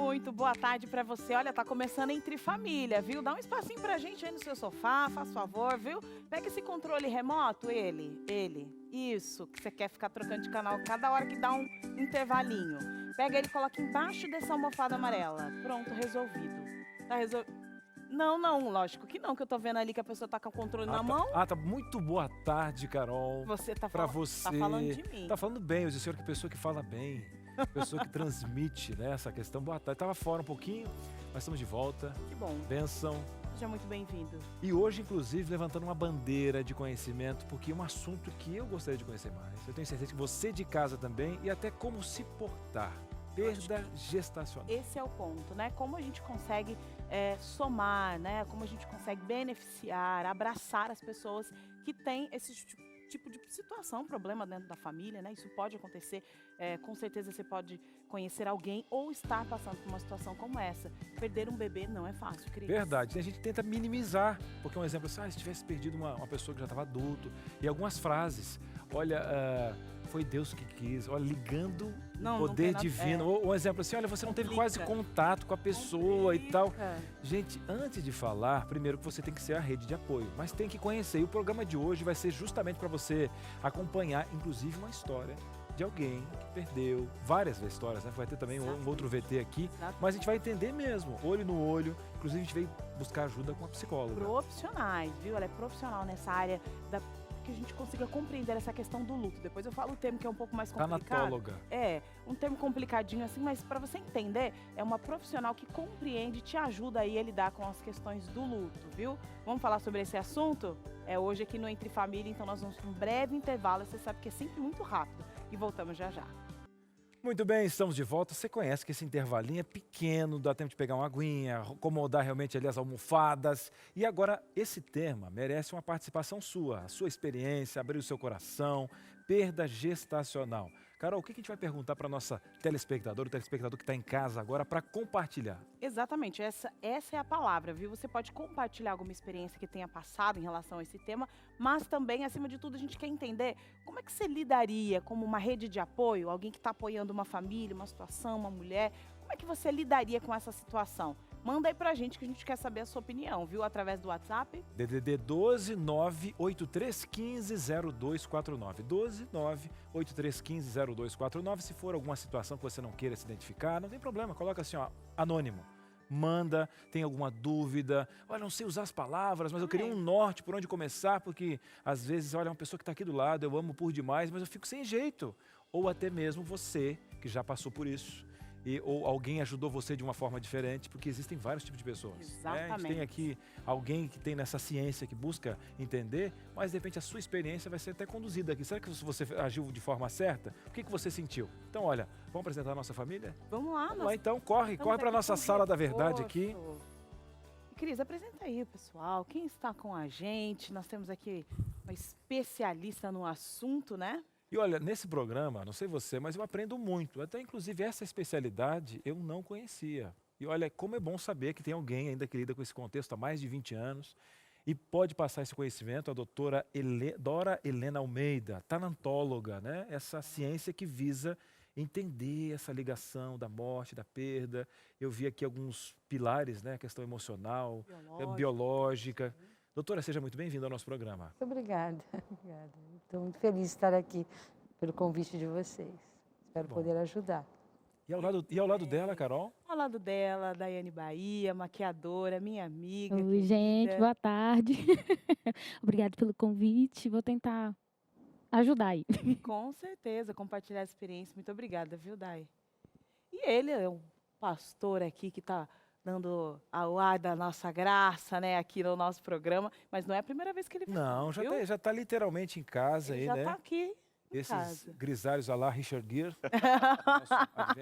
Muito boa tarde pra você. Olha, tá começando Entre Família, viu? Dá um espacinho pra gente aí no seu sofá, faz favor, viu? Pega esse controle remoto, ele. Isso, que você quer ficar trocando de canal cada hora que dá um intervalinho. Pega ele e coloca embaixo dessa almofada amarela. Pronto, resolvido. Tá resolvido. Não, lógico que não, que eu tô vendo ali que a pessoa tá com o controle na mão. Tá. Muito boa tarde, Carol. Você tá, Pra tá falando de mim. Tá falando bem, o senhor que é pessoa que fala bem, pessoa que transmite, né, essa questão. Boa tarde. Tava fora um pouquinho, mas estamos de volta. Que bom. Bênção. Seja muito bem-vindo. E hoje, inclusive, levantando uma bandeira de conhecimento, porque é um assunto que eu gostaria de conhecer mais. Eu tenho certeza que você de casa também, e até como se portar. Perda gestacional. Esse é o ponto, né? Como a gente consegue somar, né? Como a gente consegue beneficiar, abraçar as pessoas que têm esse tipo de situação, problema dentro da família, né? Isso pode acontecer. Com certeza você pode conhecer alguém ou estar passando por uma situação como essa. Perder um bebê não é fácil, Cris. Verdade. A gente tenta minimizar, porque um exemplo assim, se tivesse perdido uma pessoa que já estava adulto, e algumas frases, olha, foi Deus que quis, olha, ligando o poder divino. Ou um exemplo assim, olha, você não teve quase contato com a pessoa e tal. Gente, antes de falar, primeiro que você tem que ser a rede de apoio, mas tem que conhecer. E o programa de hoje vai ser justamente para você acompanhar, inclusive, uma história de alguém que perdeu, várias histórias, né? Vai ter também um outro VT aqui, mas a gente vai entender mesmo, olho no olho. Inclusive, a gente veio buscar ajuda com a psicóloga. Profissionais, viu? Ela é profissional nessa área que a gente consiga compreender essa questão do luto. Depois eu falo o termo que é um pouco mais complicado. Tanatóloga. Um termo complicadinho assim, mas para você entender, é uma profissional que compreende e te ajuda aí a lidar com as questões do luto, viu? Vamos falar sobre esse assunto? É hoje aqui no Entre Família, então nós vamos para um breve intervalo, você sabe que é sempre muito rápido. E voltamos já já. Muito bem, estamos de volta. Você conhece que esse intervalinho é pequeno, dá tempo de pegar uma aguinha, acomodar realmente ali as almofadas. E agora, esse tema merece uma participação sua, a sua experiência, abrir o seu coração, perda gestacional. Carol, o que a gente vai perguntar para a nossa telespectadora, o telespectador que está em casa agora, para compartilhar? Exatamente, essa é a palavra, viu? Você pode compartilhar alguma experiência que tenha passado em relação a esse tema, mas também, acima de tudo, a gente quer entender como é que você lidaria como uma rede de apoio, alguém que está apoiando uma família, uma situação, uma mulher, como é que você lidaria com essa situação? Manda aí pra gente que a gente quer saber a sua opinião, viu? Através do WhatsApp. DDD 12 98315 0249. 12 98315 0249. Se for alguma situação que você não queira se identificar, não tem problema, coloca assim, ó, anônimo. Manda, tem alguma dúvida, olha, não sei usar as palavras, mas eu queria um norte por onde começar, porque às vezes, olha, uma pessoa que está aqui do lado, eu amo por demais, mas eu fico sem jeito. Ou até mesmo você, que já passou por isso, ou alguém ajudou você de uma forma diferente, porque existem vários tipos de pessoas. Exatamente. A gente tem aqui alguém que tem nessa ciência, que busca entender, mas de repente a sua experiência vai ser até conduzida aqui. Será que você agiu de forma certa? O que você sentiu? Então, olha, vamos apresentar a nossa família? Vamos lá. Vamos lá então, corre para a nossa sala da verdade aqui. Cris, apresenta aí o pessoal, quem está com a gente? Nós temos aqui uma especialista no assunto, né? E olha, nesse programa, não sei você, mas eu aprendo muito. Até inclusive essa especialidade eu não conhecia. E olha, como é bom saber que tem alguém ainda que lida com esse contexto há mais de 20 anos e pode passar esse conhecimento, a doutora Dora Helena Almeida, tanatóloga, né? Essa ciência que visa entender essa ligação da morte, da perda. Eu vi aqui alguns pilares, né? A questão emocional, biológica. Doutora, seja muito bem-vinda ao nosso programa. Muito obrigada. Estou muito feliz de estar aqui pelo convite de vocês. Espero poder ajudar. E ao lado dela, Carol? Ao lado dela, Daiane Bahia, maquiadora, minha amiga. Oi, querida. gente, boa tarde. Obrigada pelo convite. Vou tentar ajudar aí. Com certeza, compartilhar a experiência. Muito obrigada, viu, Dai? E ele é um pastor aqui que está dando ao ar da nossa graça, né, aqui no nosso programa, mas não é a primeira vez que ele vem. Não, já tá literalmente em casa ele aí, já né? Já tá aqui em Esses casa. grisalhos a lá Richard Gere.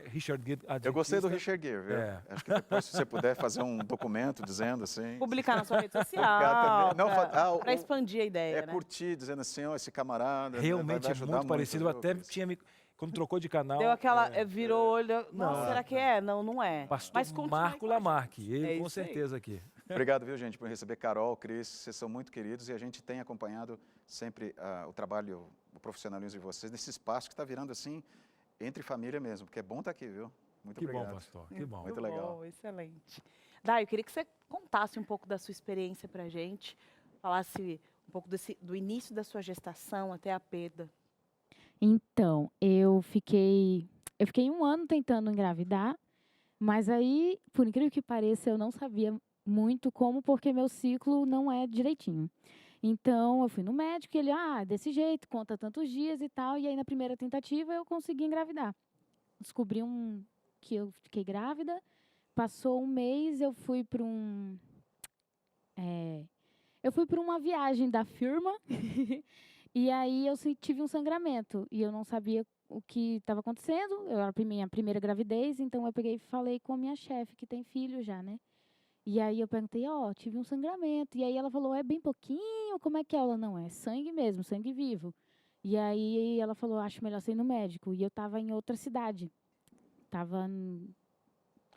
Richard Gere Eu gostei do Richard Gere, viu? Acho que depois, se você puder fazer um documento dizendo assim... Publicar na sua rede social, para expandir a ideia, né? Curtir, dizendo assim, ó, esse camarada... Realmente vai é muito parecido, eu até tinha me... Quando trocou de canal... Deu aquela... virou o olho... Não, será que é? Não, não é. Pastor Marco Lamarque, ele com certeza aqui. Obrigado, viu, gente, por receber. Carol, Cris, vocês são muito queridos e a gente tem acompanhado sempre o trabalho, o profissionalismo de vocês nesse espaço que está virando assim, entre família mesmo, porque é bom estar aqui, viu? Muito Que bom, obrigado. pastor. Que bom. Muito legal. Bom, excelente. Dai, eu queria que você contasse um pouco da sua experiência pra gente, falasse um pouco do início da sua gestação até a perda. Então, eu fiquei 1 ano tentando engravidar, mas aí, por incrível que pareça, eu não sabia muito como, porque meu ciclo não é direitinho. Então, eu fui no médico e ele, desse jeito, conta tantos dias e tal, e aí na primeira tentativa eu consegui engravidar. Descobri que eu fiquei grávida, passou 1 mês, eu fui para uma viagem da firma e aí eu tive um sangramento e eu não sabia o que estava acontecendo. Eu era a minha primeira gravidez, então eu peguei e falei com a minha chefe, que tem filho já, né? E aí eu perguntei, tive um sangramento. E aí ela falou, é bem pouquinho? Como é que é? Ela, não, é sangue mesmo, sangue vivo. E aí ela falou, acho melhor você ir no médico. E eu estava em outra cidade.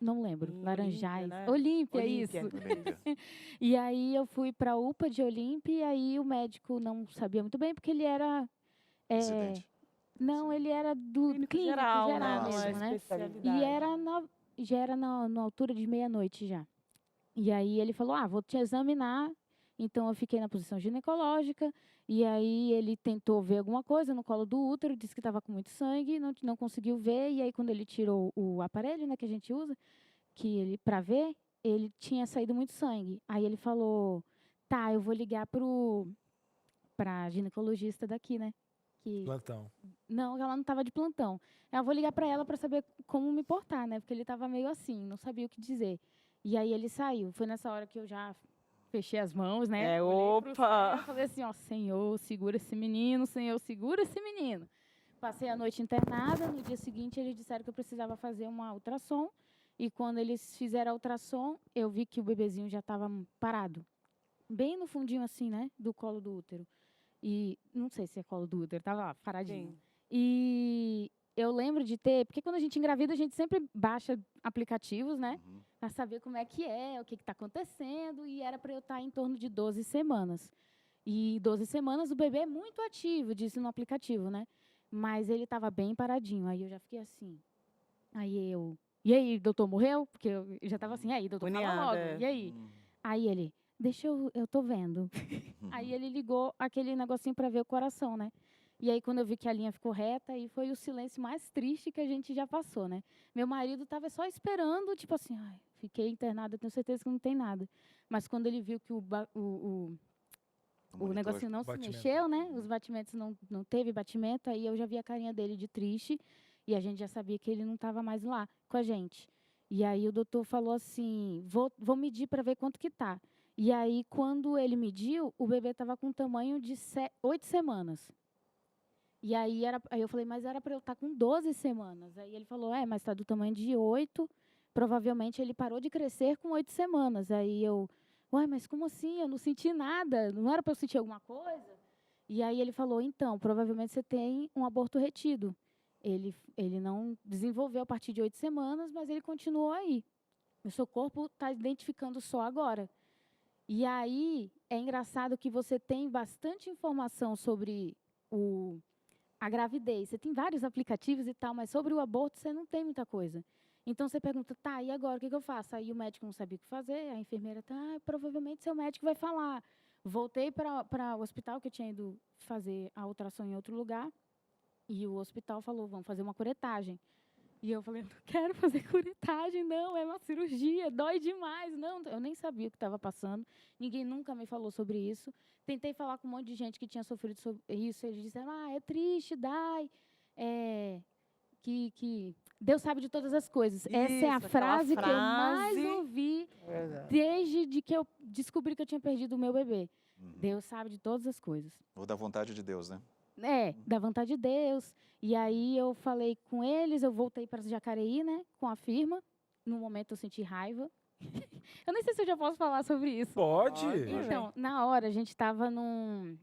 Não lembro, Em Laranjais. Olímpia, né? Olímpia, Olímpia. isso. Olímpia. E aí eu fui para a UPA de Olímpia e aí o médico não sabia muito bem, porque ele era... Residente. não, ele era do Clínico clínico geral, geral né? Não é mesmo, né? especialidade. E já era na altura de meia-noite já. E aí ele falou, vou te examinar. Então eu fiquei na posição ginecológica. E aí ele tentou ver alguma coisa no colo do útero, disse que estava com muito sangue, não conseguiu ver. E aí quando ele tirou o aparelho, né, que a gente usa, para ver, ele tinha saído muito sangue. Aí ele falou, tá, eu vou ligar pra ginecologista daqui, né? Plantão. Não, ela não estava de plantão. Eu vou ligar para ela para saber como me portar, né? Porque ele estava meio assim, não sabia o que dizer. E aí ele saiu. Foi nessa hora que eu já fechei as mãos, né? Olhei pro Opa! céu, falei assim, Senhor, segura esse menino, Senhor, segura esse menino. Passei a noite internada. No dia seguinte, eles disseram que eu precisava fazer uma ultrassom. E quando eles fizeram a ultrassom, eu vi que o bebezinho já estava parado. Bem no fundinho assim, né? Do colo do útero. E não sei se é colo do útero, estava lá, paradinho. Sim. E eu lembro de porque quando a gente engravida, a gente sempre baixa aplicativos, né? Uhum. Para saber como é que é, o que está acontecendo. E era para eu estar em torno de 12 semanas. E 12 semanas o bebê é muito ativo, disse no aplicativo, né? Mas ele estava bem paradinho. Aí eu já fiquei assim. E aí, doutor, morreu? Porque eu já estava assim, e aí, doutor, fala Agoniada, logo. é. E aí? Hum. Aí ele, deixa eu tô vendo. Aí ele ligou aquele negocinho para ver o coração, né? E aí, quando eu vi que a linha ficou reta, aí foi o silêncio mais triste que a gente já passou, né? Meu marido estava só esperando, tipo assim, fiquei internada, tenho certeza que não tem nada. Mas quando ele viu que o monitor. negocinho não se Batimento. mexeu, né? Os batimentos não teve batimento, aí eu já vi a carinha dele de triste e a gente já sabia que ele não estava mais lá com a gente. E aí o doutor falou assim, vou medir para ver quanto que tá. E aí, quando ele mediu, o bebê estava com um tamanho de 8 semanas. E aí eu falei, mas era para eu estar com 12 semanas. Aí ele falou, mas está do tamanho de 8. Provavelmente ele parou de crescer com 8 semanas. Aí eu, mas como assim? Eu não senti nada. Não era para eu sentir alguma coisa? E aí ele falou, então, provavelmente você tem um aborto retido. Ele não desenvolveu a partir de 8 semanas, mas ele continuou aí. O seu corpo está identificando só agora. E aí é engraçado que você tem bastante informação sobre a gravidez. Você tem vários aplicativos e tal, mas sobre o aborto você não tem muita coisa. Então você pergunta, tá, e agora o que eu faço? Aí o médico não sabia o que fazer, a enfermeira, provavelmente seu médico vai falar. Voltei para o hospital, que eu tinha ido fazer a ultrassom em outro lugar, e o hospital falou, vamos fazer uma curetagem. E eu falei, não quero fazer curetagem, não, é uma cirurgia, dói demais. Não, eu nem sabia o que estava passando, ninguém nunca me falou sobre isso. Tentei falar com um monte de gente que tinha sofrido sobre isso, eles disseram, é triste, que Deus sabe de todas as coisas. Essa é a Isso, aquela frase que eu mais frase. ouvi Verdade. desde de que eu descobri que eu tinha perdido o meu bebê. Uhum. Deus sabe de todas as coisas. Ou da vontade de Deus, né? Da vontade de Deus. E aí eu falei com eles, eu voltei para Jacareí, né, com a firma. No momento eu senti raiva. Eu nem sei se eu já posso falar sobre isso. Pode. Então, na hora a gente estava num...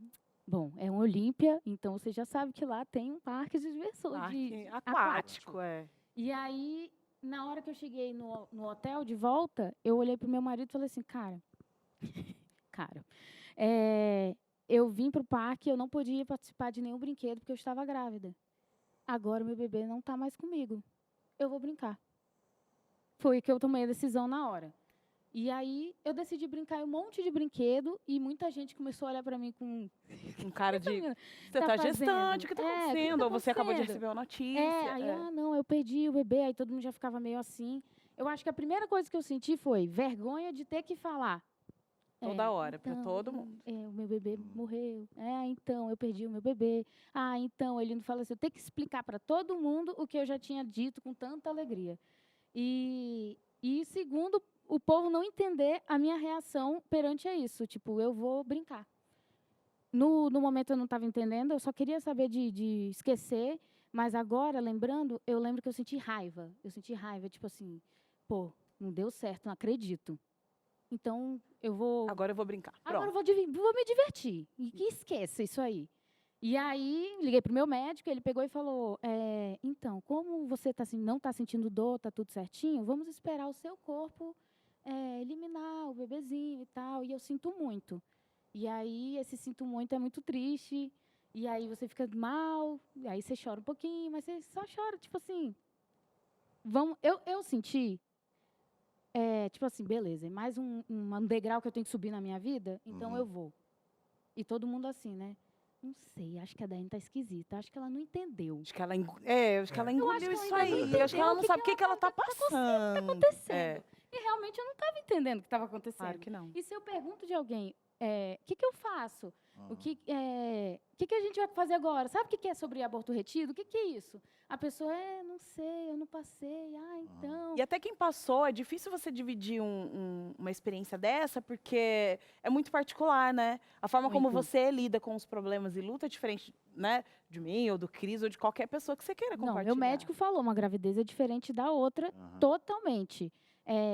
Bom, é um Olímpia, então você já sabe que lá tem um parque de diversões. Parque aquático, é. E aí, na hora que eu cheguei no hotel de volta, eu olhei pro meu marido e falei assim, cara, eu vim pro parque, eu não podia participar de nenhum brinquedo porque eu estava grávida. Agora meu bebê não está mais comigo. Eu vou brincar. foi que eu tomei a decisão na hora. E aí eu decidi brincar em um monte de brinquedo e muita gente começou a olhar para mim com Um cara de. menina Você tá tá gestante, o que tá fazendo? É, o que que acontecendo? tá Ou você acabou de acontecendo? receber uma notícia. Aí, não, eu perdi o bebê, aí todo mundo já ficava meio assim. Eu acho que a primeira coisa que eu senti foi vergonha de ter que falar. Toda hora, pra Então, todo mundo. o meu bebê morreu. Então, eu perdi o meu bebê. Então, ele não faleceu. Ter que explicar para todo mundo o que eu já tinha dito com tanta alegria. E segundo, o povo não entender a minha reação perante a isso. Tipo, eu vou brincar. No momento eu não estava entendendo, eu só queria saber de esquecer, mas agora, lembrando, eu lembro que eu senti raiva. Eu senti raiva, tipo assim, pô, não deu certo, não acredito. Então, eu vou... Agora eu vou brincar. Agora eu Pronto. vou me divertir. E que esqueça isso aí. E aí, liguei pro meu médico, ele pegou e falou, então, como você não está sentindo dor, está tudo certinho, vamos esperar o seu corpo eliminar o bebezinho e tal. E eu sinto muito. E aí, esse sinto muito é muito triste. E aí, você fica mal, e aí você chora um pouquinho, mas você só chora, tipo assim... Eu senti... tipo assim, beleza, é mais um degrau que eu tenho que subir na minha vida, então eu vou. E todo mundo assim, né? Não sei, acho que a Daiane tá esquisita, acho que ela não entendeu. Acho que ela, acho que ela Eu engoliu acho que ela isso ainda não aí. Acho que ela entendeu não sabe o que ela tá passando. Acontecendo. É, E realmente eu não estava entendendo o que estava acontecendo. claro que não. E se eu pergunto de alguém, o que eu faço? O que a gente vai fazer agora? Sabe o que é sobre aborto retido? O que é isso? A pessoa, não sei, eu não passei. Então... E até quem passou, é difícil você dividir uma experiência dessa, porque é muito particular, né? A forma como Muito. você lida com os problemas e luta é diferente, né? De mim, ou do Cris, ou de qualquer pessoa que você queira Não, compartilhar. meu médico falou, uma gravidez é diferente da outra, totalmente.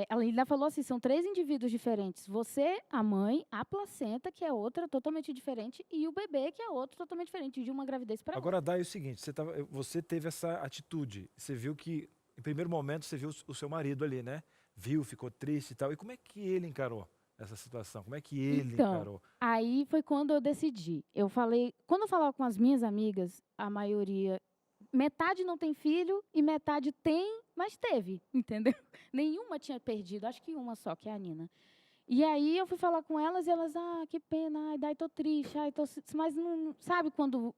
Ela ainda falou assim, são 3 indivíduos diferentes. Você, a mãe, a placenta, que é outra totalmente diferente, e o bebê, que é outro totalmente diferente, de uma gravidez para outra. Agora, Dai, é o seguinte, você teve essa atitude, você viu que, em primeiro momento, você viu o seu marido ali, né? Viu, ficou triste e tal. E como é que ele encarou essa situação? Como é que ele encarou? Aí foi quando eu decidi. Eu falei, quando eu falava com as minhas amigas, a maioria, metade não tem filho e metade tem, mas teve, entendeu? Nenhuma tinha perdido, acho que uma só, que é a Nina. E aí eu fui falar com elas e elas, que pena, ai, Dai, tô triste, mas não, sabe quando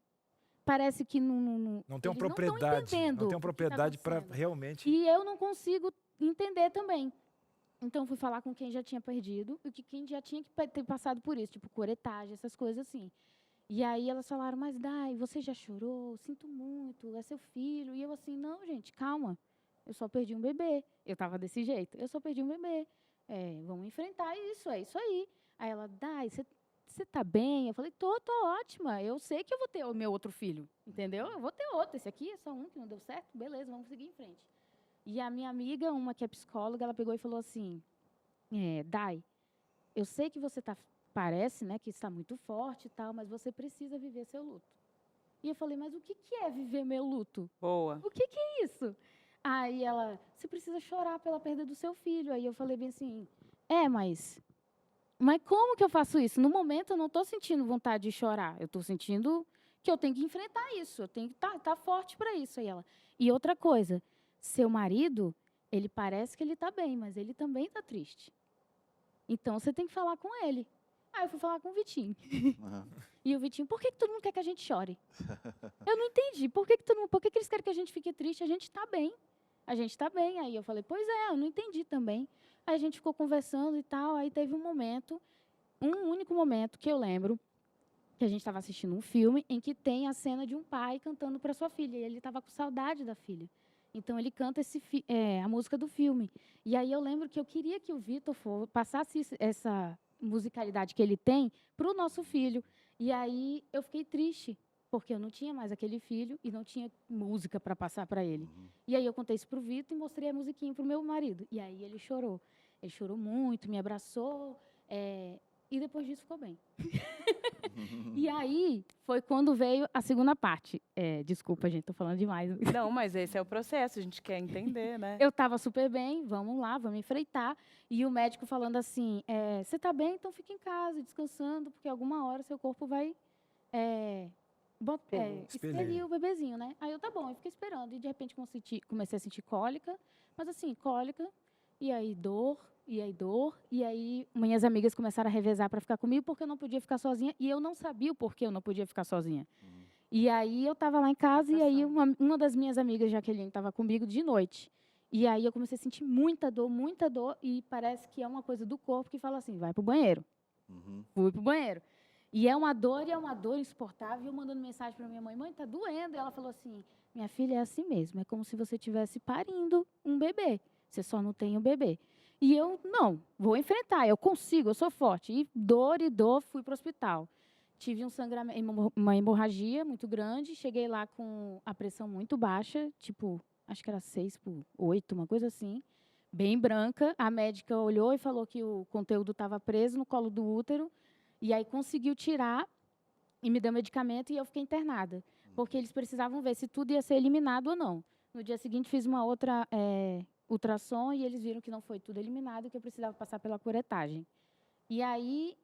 parece que Não tem uma eles propriedade, não estão entendendo não tem uma o que tá propriedade para acontecendo. realmente... E eu não consigo entender também. Então, eu fui falar com quem já tinha perdido e quem já tinha que ter passado por isso, tipo curetagem, essas coisas assim. E aí elas falaram, mas Dai, você já chorou? Sinto muito, é seu filho. E eu assim, não, gente, calma. Eu só perdi um bebê. Eu estava desse jeito. Eu só perdi um bebê. Vamos enfrentar isso, é isso aí. Aí ela, Dai, você tá bem? Eu falei, tô ótima. Eu sei que eu vou ter o meu outro filho, entendeu? Eu vou ter outro. Esse aqui é só um que não deu certo. Beleza, vamos seguir em frente. E a minha amiga, uma que é psicóloga, ela pegou e falou assim, Dai, eu sei que você parece, né, que está muito forte e tal, mas você precisa viver seu luto. E eu falei, mas o que é viver meu luto? Boa. O que é isso? Aí ela, você precisa chorar pela perda do seu filho. Aí eu falei bem assim, mas como que eu faço isso? No momento eu não estou sentindo vontade de chorar, eu estou sentindo que eu tenho que enfrentar isso, eu tenho que estar forte para isso. Aí ela, e outra coisa, seu marido, ele parece que ele está bem, mas ele também está triste. Então, você tem que falar com ele. Aí eu fui falar com o Vitinho. E o Vitinho, por que todo mundo quer que a gente chore? Eu não entendi. Por que eles querem que a gente fique triste? A gente está bem. A gente está bem. Aí eu falei, pois eu não entendi também. Aí a gente ficou conversando e tal. Aí teve um único momento que eu lembro, que a gente estava assistindo um filme em que tem a cena de um pai cantando para sua filha. E ele estava com saudade da filha. Então, ele canta a música do filme. E aí eu lembro que eu queria que o Vitor passasse essa musicalidade que ele tem para o nosso filho. E aí eu fiquei triste, porque eu não tinha mais aquele filho e não tinha música para passar para ele. E aí eu contei isso para o Vitor e mostrei a musiquinha para o meu marido. E aí ele chorou. Ele chorou muito, me abraçou. E depois disso ficou bem. E aí foi quando veio a segunda parte. Desculpa, gente, tô falando demais. Não, mas esse é o processo, a gente quer entender, né? Eu estava super bem, vamos lá, vamos enfrentar. E o médico falando assim, você está bem, então fica em casa, descansando, porque alguma hora seu corpo vai expelir o bebezinho, né? Aí eu, tá bom, eu fiquei esperando. E de repente comecei a sentir cólica, mas assim, cólica e aí dor, e aí dor, e aí minhas amigas começaram a revezar para ficar comigo porque eu não podia ficar sozinha, e eu não sabia o porquê eu não podia ficar sozinha. E aí eu estava lá em casa, e aí uma das minhas amigas, Jaqueline, estava comigo de noite. E aí eu comecei a sentir muita dor, e parece que é uma coisa do corpo que fala assim, vai pro banheiro. Fui pro banheiro. E é uma dor insuportável. E eu mandando mensagem para minha mãe, mãe, tá doendo. E ela falou assim, minha filha, é assim mesmo, é como se você estivesse parindo um bebê. Você só não tem um bebê. E eu, não, vou enfrentar, eu consigo, eu sou forte. E dor, fui para o hospital. Tive um sangramento, uma hemorragia muito grande, cheguei lá com a pressão muito baixa, tipo, acho que era 6/8, uma coisa assim, bem branca. A médica olhou e falou que o conteúdo estava preso no colo do útero, e aí conseguiu tirar e me deu medicamento e eu fiquei internada, porque eles precisavam ver se tudo ia ser eliminado ou não. No dia seguinte, fiz uma outra ultrassom e eles viram que não foi tudo eliminado e que eu precisava passar pela curetagem. E aí,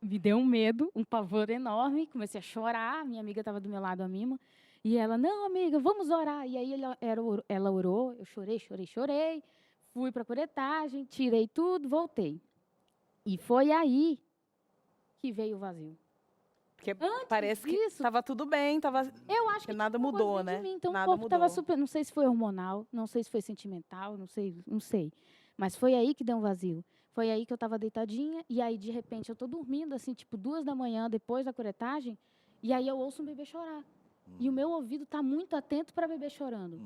me deu um medo, um pavor enorme, comecei a chorar, minha amiga estava do meu lado, a Mima, e ela, não, amiga, vamos orar. E aí ela orou, eu chorei, fui para a curetagem, tirei tudo, voltei. E foi aí que veio o vazio. Porque Antes parece que disso, estava tudo bem, eu acho que nada tinha uma coisa mudou, dentro de né? mim, então Nada o corpo estava mudou. super, não sei se foi hormonal, não sei se foi sentimental, não sei. Mas foi aí que deu um vazio. Foi aí que eu estava deitadinha e aí de repente eu tô dormindo assim, tipo 2 da manhã depois da curetagem, e aí eu ouço um bebê chorar. E o meu ouvido tá muito atento para bebê chorando.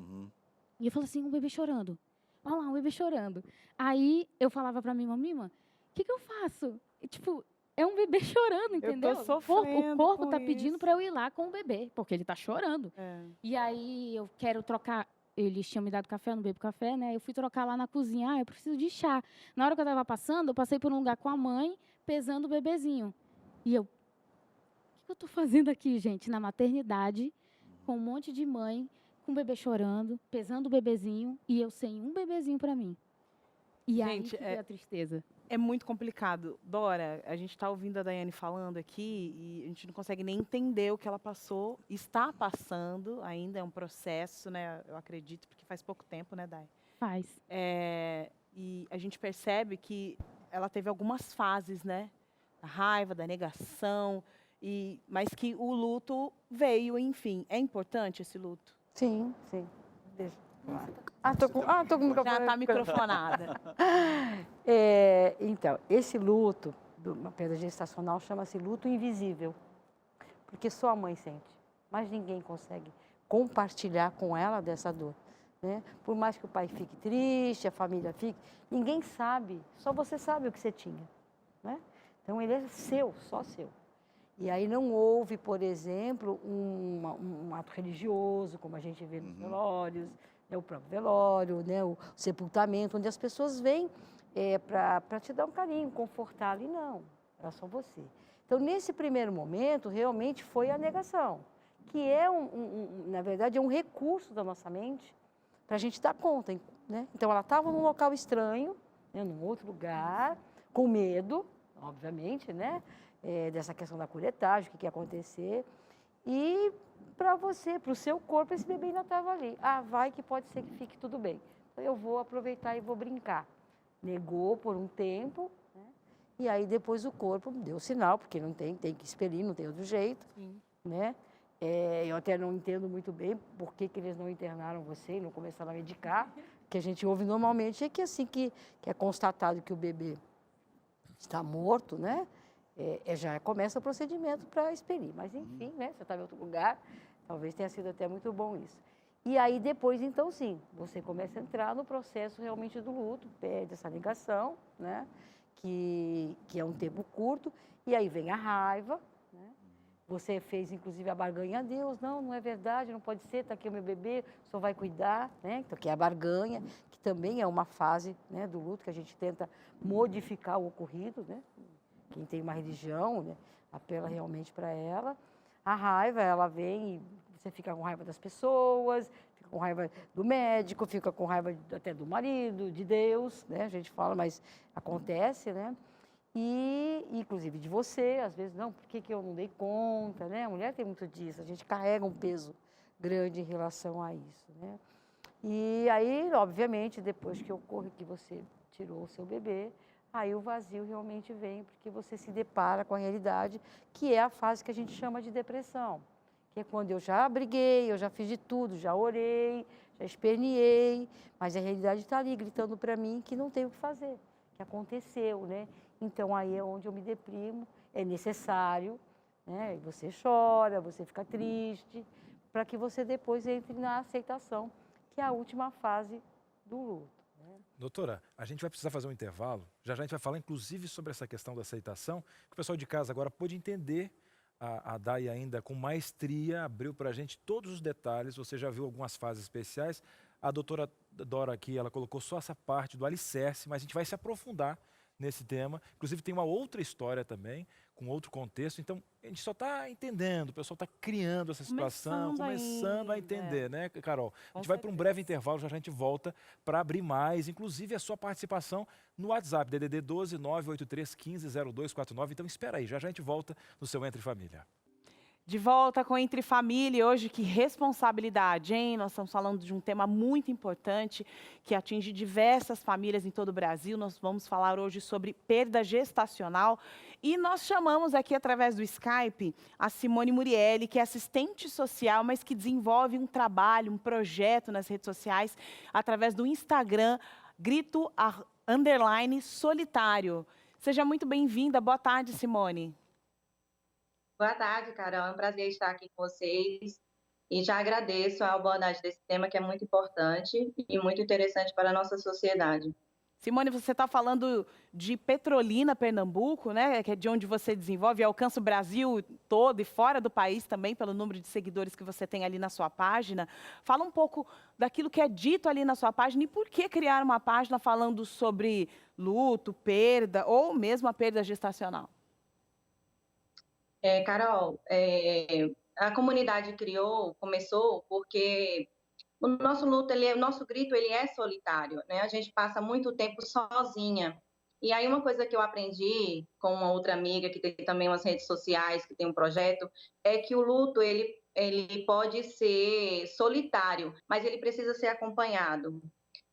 E eu falo assim, um bebê chorando. Olha lá, um bebê chorando. Aí eu falava para mim, Mima, o que eu faço? E, tipo, é um bebê chorando, entendeu? Eu tô sofrendo O corpo com tá pedindo isso. para eu ir lá com o bebê, porque ele tá chorando. É. E aí eu quero trocar. Eles tinham me dado café, eu não bebo café, né? Eu fui trocar lá na cozinha. Ah, eu preciso de chá. Na hora que eu estava passando, eu passei por um lugar com a mãe, pesando o bebezinho. E eu, o que eu estou fazendo aqui, gente? Na maternidade, com um monte de mãe, com o bebê chorando, pesando o bebezinho, e eu sem um bebezinho para mim. E aí Gente, que veio a tristeza. É muito complicado. Dora, a gente está ouvindo a Daiane falando aqui e a gente não consegue nem entender o que ela passou. Está passando, ainda é um processo, né? Eu acredito, porque faz pouco tempo, né, Dai? Faz. E a gente percebe que ela teve algumas fases, né? Da raiva, da negação, mas que o luto veio, enfim. É importante esse luto? Sim, sim. Deixa. Tô com o microfone. Já está microfonada. Então, esse luto, uma perda gestacional, chama-se luto invisível. Porque só a mãe sente. Mas ninguém consegue compartilhar com ela dessa dor. Né? Por mais que o pai fique triste, a família fique, ninguém sabe, só você sabe o que você tinha. Né? Então, ele é seu, só seu. E aí não houve, por exemplo, um ato religioso, como a gente vê nos velórios, né, o próprio velório, né, o sepultamento, onde as pessoas vêm para te dar um carinho, confortar ali. Não, era só você. Então, nesse primeiro momento, realmente foi a negação, que é, na verdade, é um recurso da nossa mente para a gente dar conta. Né? Então, ela estava num local estranho, né, num outro lugar, com medo, obviamente, né? Dessa questão da curetagem, o que ia acontecer. E para você, para o seu corpo, esse bebê ainda estava ali. Ah, vai que pode ser que fique tudo bem. Então, eu vou aproveitar e vou brincar. Negou por um tempo, né? E aí depois o corpo deu sinal, porque não tem que expelir, não tem outro jeito. Sim. Né? Eu até não entendo muito bem por que eles não internaram você e não começaram a medicar. O que a gente ouve normalmente é que assim que é constatado que o bebê está morto, né? Já começa o procedimento para expelir. Mas, enfim, né? Você está em outro lugar, talvez tenha sido até muito bom isso. E aí, depois, então, sim, você começa a entrar no processo realmente do luto, perde essa negação, né? Que é um tempo curto, e aí vem a raiva, né? Você fez, inclusive, a barganha a Deus. Não é verdade, não pode ser, está aqui o meu bebê, o senhor vai cuidar, né? Então, que é a barganha, que também é uma fase, né, do luto, que a gente tenta modificar o ocorrido, né? Quem tem uma religião, né, apela realmente para ela. A raiva, ela vem e você fica com raiva das pessoas, fica com raiva do médico, fica com raiva até do marido, de Deus, né? A gente fala, mas acontece, né? E, inclusive, de você, às vezes, não, por que eu não dei conta, né? A mulher tem muito disso, a gente carrega um peso grande em relação a isso, né? E aí, obviamente, depois que ocorre que você tirou o seu bebê, aí o vazio realmente vem, porque você se depara com a realidade, que é a fase que a gente chama de depressão. Que é quando eu já briguei, eu já fiz de tudo, já orei, já esperneei, mas a realidade está ali gritando para mim que não tem o que fazer, que aconteceu, né? Então aí é onde eu me deprimo, é necessário, né? E você chora, você fica triste, para que você depois entre na aceitação, que é a última fase do luto. Doutora, a gente vai precisar fazer um intervalo. Já já a gente vai falar, inclusive, sobre essa questão da aceitação, que o pessoal de casa agora pôde entender. A Day ainda com maestria abriu para a gente todos os detalhes. Você já viu algumas fases especiais. A doutora Dora aqui, ela colocou só essa parte do alicerce, mas a gente vai se aprofundar nesse tema. Inclusive tem uma outra história também, com outro contexto. Então, a gente só está entendendo, o pessoal está criando essa situação, começando a entender, né, Carol? A gente vai para um breve intervalo, já a gente volta para abrir mais, inclusive a sua participação no WhatsApp, DDD 12 983 15 0249. Então, espera aí, já a gente volta no seu Entre Família. De volta com Entre Família, hoje que responsabilidade, hein? Nós estamos falando de um tema muito importante que atinge diversas famílias em todo o Brasil. Nós vamos falar hoje sobre perda gestacional e nós chamamos aqui através do Skype a Simone Murielli, que é assistente social, mas que desenvolve um trabalho, um projeto nas redes sociais através do Instagram, grito_solitário. Seja muito bem-vinda. Boa tarde, Simone. Boa tarde, Carol. É um prazer estar aqui com vocês e já agradeço a abordagem desse tema que é muito importante e muito interessante para a nossa sociedade. Simone, você está falando de Petrolina, Pernambuco, né? Que é de onde você desenvolve e alcança o Brasil todo e fora do país também, pelo número de seguidores que você tem ali na sua página. Fala um pouco daquilo que é dito ali na sua página e por que criar uma página falando sobre luto, perda ou mesmo a perda gestacional. Carol, a comunidade começou porque o nosso luto, o nosso grito, ele é solitário, né? A gente passa muito tempo sozinha. E aí uma coisa que eu aprendi com uma outra amiga que tem também umas redes sociais, que tem um projeto, é que o luto, ele pode ser solitário, mas ele precisa ser acompanhado.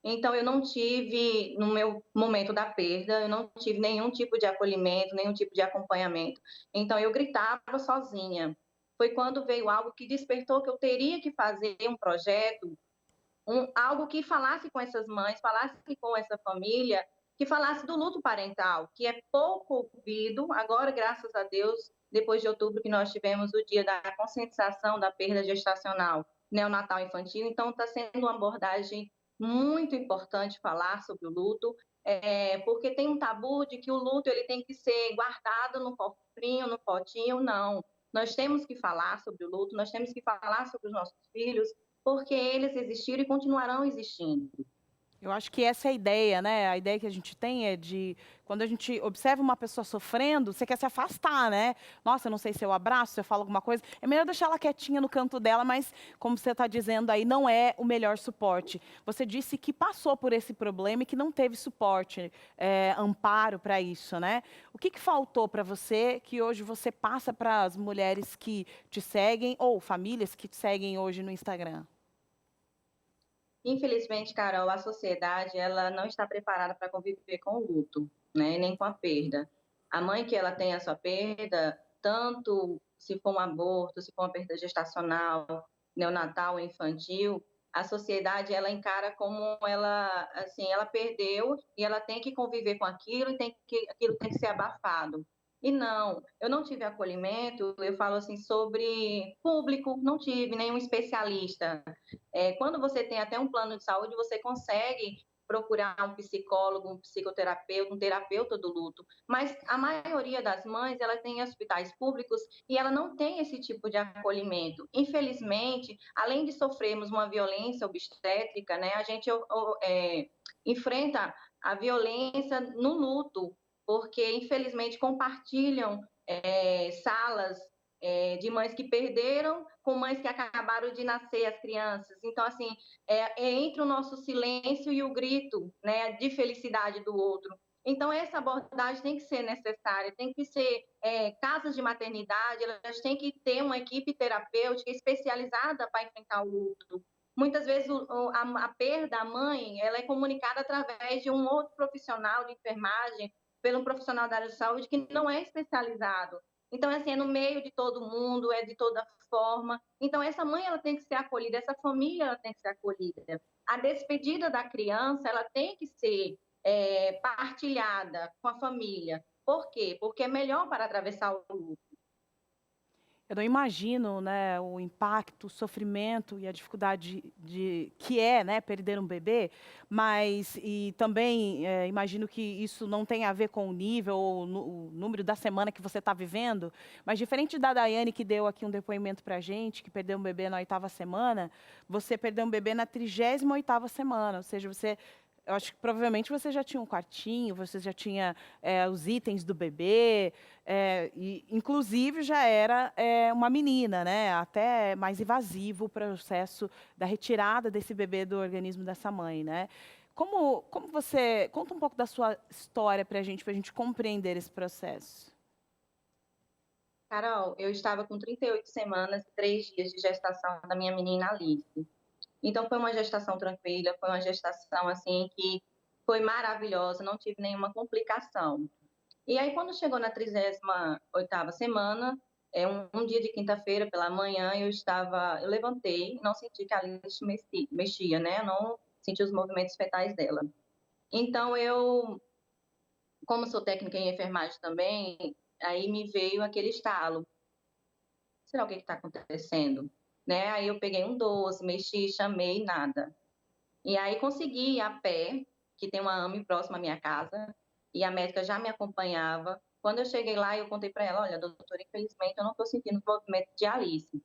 Então, eu não tive, no meu momento da perda, eu não tive nenhum tipo de acolhimento, nenhum tipo de acompanhamento. Então, eu gritava sozinha. Foi quando veio algo que despertou que eu teria que fazer um projeto, algo que falasse com essas mães, falasse com essa família, que falasse do luto parental, que é pouco ouvido. Agora, graças a Deus, depois de outubro, que nós tivemos o dia da conscientização da perda gestacional neonatal infantil, então está sendo uma abordagem muito importante falar sobre o luto, porque tem um tabu de que o luto ele tem que ser guardado no cofrinho, no potinho. Não. Nós temos que falar sobre o luto, nós temos que falar sobre os nossos filhos, porque eles existiram e continuarão existindo. Eu acho que essa é a ideia, né? A ideia que a gente tem é de, quando a gente observa uma pessoa sofrendo, você quer se afastar, né? Nossa, eu não sei se eu abraço, se eu falo alguma coisa. É melhor deixar ela quietinha no canto dela, mas, como você está dizendo aí, não é o melhor suporte. Você disse que passou por esse problema e que não teve suporte, amparo para isso, né? O que faltou para você que hoje você passa para as mulheres que te seguem, ou famílias que te seguem hoje no Instagram? Infelizmente, Carol, a sociedade ela não está preparada para conviver com o luto, né? Nem com a perda. A mãe que ela tem a sua perda, tanto se for um aborto, se for uma perda gestacional, neonatal ou infantil, a sociedade ela encara como ela, assim, ela perdeu e ela tem que conviver com aquilo e aquilo tem que ser abafado. E não, eu não tive acolhimento, eu falo assim sobre público, não tive nenhum especialista. Quando você tem até um plano de saúde, você consegue procurar um psicólogo, um psicoterapeuta, um terapeuta do luto. Mas a maioria das mães, ela tem hospitais públicos e ela não tem esse tipo de acolhimento. Infelizmente, além de sofrermos uma violência obstétrica, né, a gente enfrenta a violência no luto, porque infelizmente compartilham salas de mães que perderam com mães que acabaram de nascer as crianças. Então, assim, entre o nosso silêncio e o grito, né, de felicidade do outro. Então, essa abordagem tem que ser necessária, tem que ser casas de maternidade, elas têm que ter uma equipe terapêutica especializada para enfrentar o luto. Muitas vezes a perda, a mãe, ela é comunicada através de um outro profissional de enfermagem, pelo profissional da área de saúde que não é especializado. Então, assim, é no meio de todo mundo, é de toda forma. Então, essa mãe, ela tem que ser acolhida, essa família, ela tem que ser acolhida. A despedida da criança, ela tem que ser partilhada com a família. Por quê? Porque é melhor para atravessar o luto. Eu não imagino, né, o impacto, o sofrimento e a dificuldade que é, né, perder um bebê, mas e também imagino que isso não tem a ver com o nível ou o número da semana que você está vivendo, mas diferente da Daiane que deu aqui um depoimento para a gente, que perdeu um bebê na 8ª semana, você perdeu um bebê na 38ª semana, ou seja, eu acho que provavelmente você já tinha um quartinho, você já tinha os itens do bebê, e inclusive já era uma menina, né? Até mais invasivo o processo da retirada desse bebê do organismo dessa mãe, né? Como você conta um pouco da sua história para a gente compreender esse processo? Carol, eu estava com 38 semanas e 3 dias de gestação da minha menina Alice. Então, foi uma gestação tranquila, foi uma gestação, assim, que foi maravilhosa, não tive nenhuma complicação. E aí, quando chegou na 38ª semana, um dia de quinta-feira pela manhã, eu levantei, não senti que a Alice mexia, né? Eu não senti os movimentos fetais dela. Então, como sou técnica em enfermagem também, aí me veio aquele estalo. Será o que está acontecendo? Né? Aí eu peguei um doce, mexi, chamei, nada. E aí consegui ir a pé, que tem uma AME próxima à minha casa, e a médica já me acompanhava. Quando eu cheguei lá, eu contei para ela, olha, doutora, infelizmente eu não estou sentindo o movimento de Alice.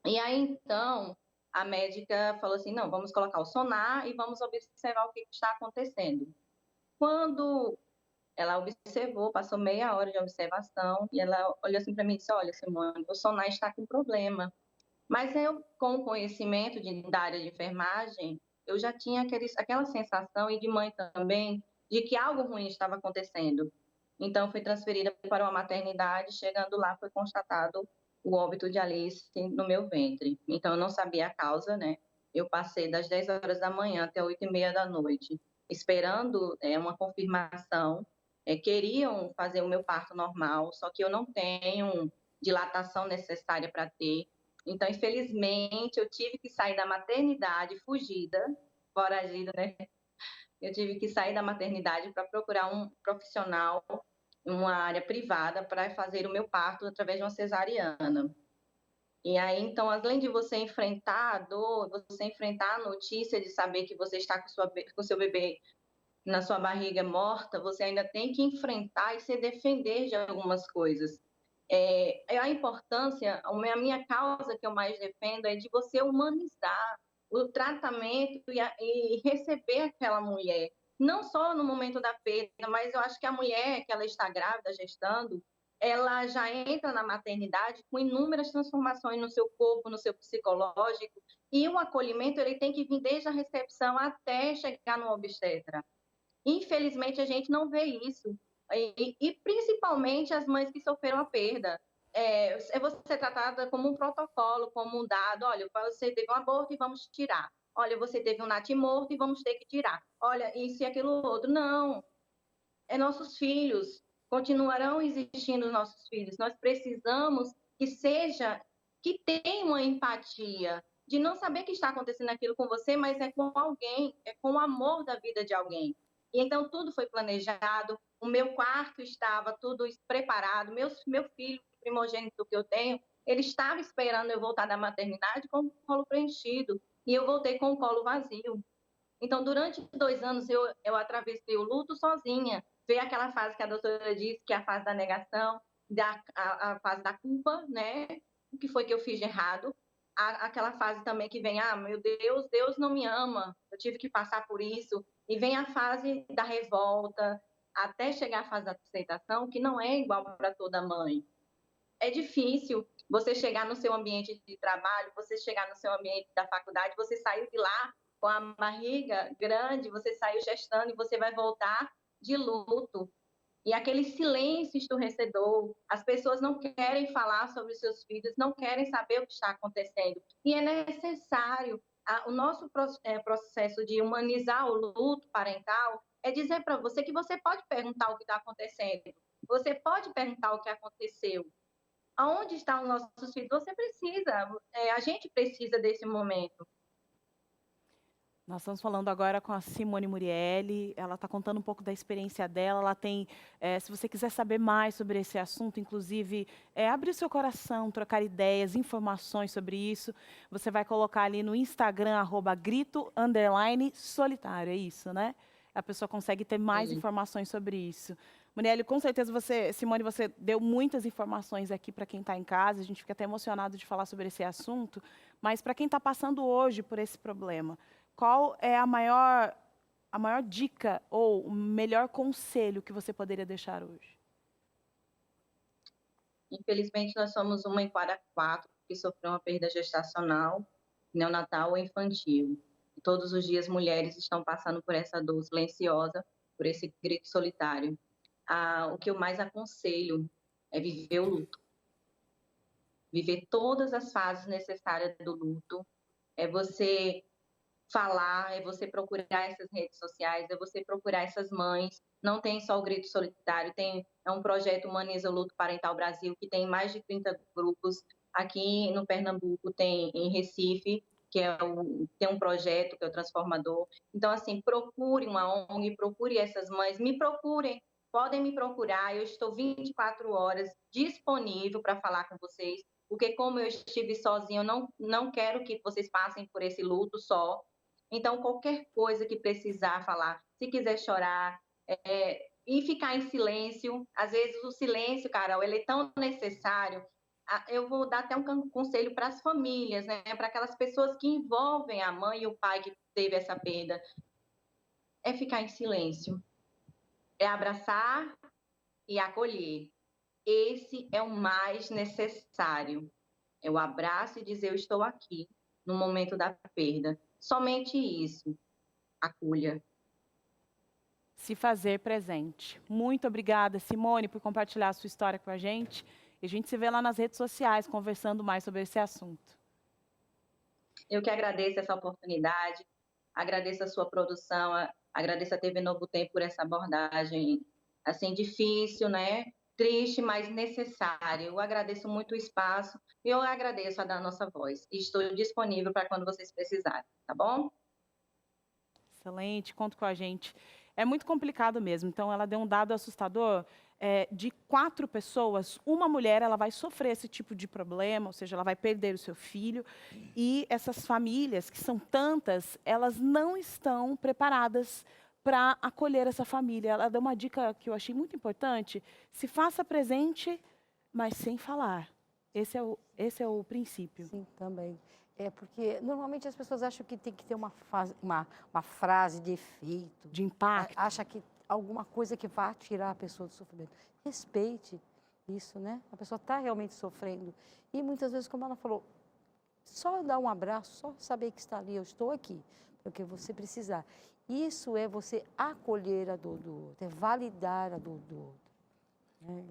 E aí, então, a médica falou assim, não, vamos colocar o sonar e vamos observar o que está acontecendo. Quando ela observou, passou meia hora de observação, e ela olhou assim para mim e disse, olha, Simone, o sonar está com problema. Mas eu, com o conhecimento da área de enfermagem, eu já tinha aquela sensação, e de mãe também, de que algo ruim estava acontecendo. Então, fui transferida para uma maternidade, chegando lá foi constatado o óbito de Alice no meu ventre. Então, eu não sabia a causa, né? Eu passei das 10 horas da manhã até 8h30 da noite, esperando uma confirmação. Queriam fazer o meu parto normal, só que eu não tenho dilatação necessária para ter. Então, infelizmente, eu tive que sair da maternidade fugida, foragida, né? Eu tive que sair da maternidade para procurar um profissional em uma área privada para fazer o meu parto através de uma cesariana. E aí, então, além de você enfrentar a dor, você enfrentar a notícia de saber que você está com seu bebê na sua barriga morta, você ainda tem que enfrentar e se defender de algumas coisas. A importância, a minha causa que eu mais defendo é de você humanizar o tratamento e receber aquela mulher, não só no momento da perda, mas eu acho que a mulher que ela está grávida, gestando, ela já entra na maternidade com inúmeras transformações no seu corpo, no seu psicológico, e o acolhimento ele tem que vir desde a recepção até chegar no obstetra. Infelizmente, a gente não vê isso. E principalmente as mães que sofreram a perda. Você tratada como um protocolo, como um dado. Olha, você teve um aborto e vamos tirar. Olha, você teve um natimorto e vamos ter que tirar. Olha, isso e aquilo outro. Não. Nossos filhos. Continuarão existindo os nossos filhos. Nós precisamos que tenha uma empatia, de não saber que está acontecendo aquilo com você, mas é com alguém, é com o amor da vida de alguém. E então tudo foi planejado, o meu quarto estava tudo preparado, meu filho primogênito que eu tenho, ele estava esperando eu voltar da maternidade com o colo preenchido, e eu voltei com o colo vazio. Então, durante 2 anos, eu atravessei o luto sozinha. Veio aquela fase que a doutora disse, que é a fase da negação, a fase da culpa, né? O que foi que eu fiz de errado? Aquela fase também que vem, meu Deus, Deus não me ama, eu tive que passar por isso. E vem a fase da revolta, até chegar à fase da aceitação, que não é igual para toda mãe. É difícil você chegar no seu ambiente de trabalho, você chegar no seu ambiente da faculdade, você sair de lá com a barriga grande, você saiu gestando e você vai voltar de luto. E aquele silêncio esturrecedor, as pessoas não querem falar sobre os seus filhos, não querem saber o que está acontecendo. E é necessário O nosso processo de humanizar o luto parental é dizer para você que você pode perguntar o que está acontecendo, você pode perguntar o que aconteceu, aonde estão os nossos filhos, você precisa, a gente precisa desse momento. Nós estamos falando agora com a Simone Murielli, ela está contando um pouco da experiência dela, ela tem, se você quiser saber mais sobre esse assunto, inclusive, abrir o seu coração, trocar ideias, informações sobre isso, você vai colocar ali no Instagram, @grito_solitário, é isso, né? A pessoa consegue ter mais informações sobre isso. Murielli, com certeza Simone, você deu muitas informações aqui para quem está em casa, a gente fica até emocionado de falar sobre esse assunto, mas para quem está passando hoje por esse problema, qual é a maior dica ou o melhor conselho que você poderia deixar hoje? Infelizmente, nós somos uma em cada 4 que sofreu uma perda gestacional, neonatal ou infantil. E todos os dias, mulheres estão passando por essa dor silenciosa, por esse grito solitário. O que eu mais aconselho é viver o luto. Viver todas as fases necessárias do luto. É você falar, é você procurar essas redes sociais, é você procurar essas mães. Não tem só o Grito Solitário, é um projeto Humaniza o Luto Parental Brasil, que tem mais de 30 grupos. Aqui no Pernambuco tem em Recife, tem um projeto que é o Transformador. Então, assim, procure uma ONG, procure essas mães, me procurem, podem me procurar, eu estou 24 horas disponível para falar com vocês, porque como eu estive sozinha, eu não quero que vocês passem por esse luto só. Então, qualquer coisa que precisar falar, se quiser chorar, e ficar em silêncio, às vezes o silêncio, Carol, ele é tão necessário. Eu vou dar até um conselho para as famílias, né? Para aquelas pessoas que envolvem a mãe e o pai que teve essa perda. É ficar em silêncio, é abraçar e acolher. Esse é o mais necessário. É o abraço e dizer: eu estou aqui no momento da perda. Somente isso. Acolha. Se fazer presente. Muito obrigada, Simone, por compartilhar a sua história com a gente. E a gente se vê lá nas redes sociais, conversando mais sobre esse assunto. Eu que agradeço essa oportunidade, agradeço a sua produção, agradeço a TV Novo Tempo por essa abordagem, assim, difícil, né? Triste, mas necessária. Eu agradeço muito o espaço e eu agradeço a dar a nossa voz. E estou disponível para quando vocês precisarem, tá bom? Excelente, conta com a gente. É muito complicado mesmo, então ela deu um dado assustador, de 4 pessoas, uma mulher ela vai sofrer esse tipo de problema, ou seja, ela vai perder o seu filho, e essas famílias, que são tantas, elas não estão preparadas para acolher essa família. Ela deu uma dica que eu achei muito importante: se faça presente, mas sem falar. Esse é o princípio. Sim, também. Porque normalmente as pessoas acham que tem que ter uma frase de efeito. De impacto. Acha que alguma coisa que vai tirar a pessoa do sofrimento. Respeite isso, né? A pessoa está realmente sofrendo. E muitas vezes, como ela falou, só dar um abraço, só saber que está ali, eu estou aqui, porque você precisar. Isso é você acolher a dor do outro, é validar a dor do outro.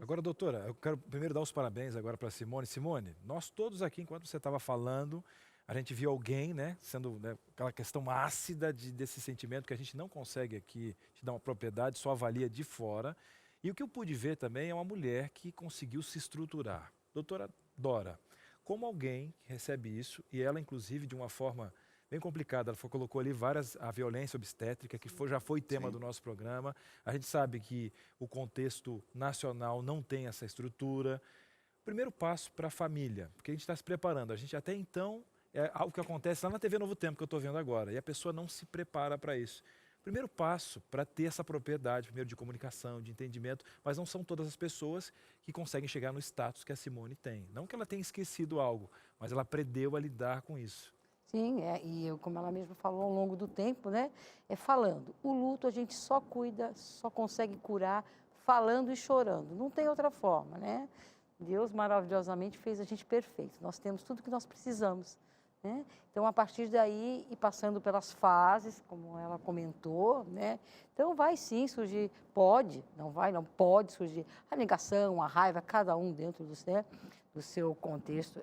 Agora, doutora, eu quero primeiro dar os parabéns agora para a Simone. Simone, nós todos aqui, enquanto você estava falando, a gente viu alguém, né, sendo, né, aquela questão ácida desse sentimento que a gente não consegue aqui te dar uma propriedade, só avalia de fora. E o que eu pude ver também é uma mulher que conseguiu se estruturar. Doutora Dora, como alguém que recebe isso, e ela inclusive de uma forma bem complicada, ela colocou ali a violência obstétrica, que já foi tema do nosso programa. A gente sabe que o contexto nacional não tem essa estrutura. Primeiro passo para a família, porque a gente está se preparando. A gente até então, é algo que acontece lá na TV Novo Tempo, que eu estou vendo agora, e a pessoa não se prepara para isso. Primeiro passo para ter essa propriedade, primeiro de comunicação, de entendimento, mas não são todas as pessoas que conseguem chegar no status que a Simone tem. Não que ela tenha esquecido algo, mas ela aprendeu a lidar com isso. Sim, como ela mesma falou ao longo do tempo, né? Falando. O luto a gente só cuida, só consegue curar falando e chorando. Não tem outra forma, né? Deus maravilhosamente fez a gente perfeito. Nós temos tudo que nós precisamos, né? Então, a partir daí, e passando pelas fases, como ela comentou, né? Então, vai sim surgir, não pode surgir a negação, a raiva, cada um dentro do seu contexto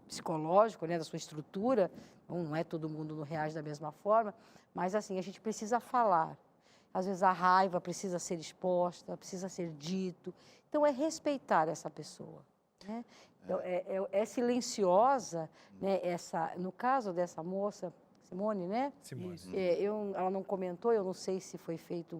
psicológico, né, da sua estrutura, não é todo mundo não reage da mesma forma, mas assim, a gente precisa falar. Às vezes a raiva precisa ser exposta, precisa ser dito. Então, é respeitar essa pessoa, né? Então, é silenciosa, né? No caso dessa moça, Simone, né? Simone. Ela não comentou, eu não sei se foi feito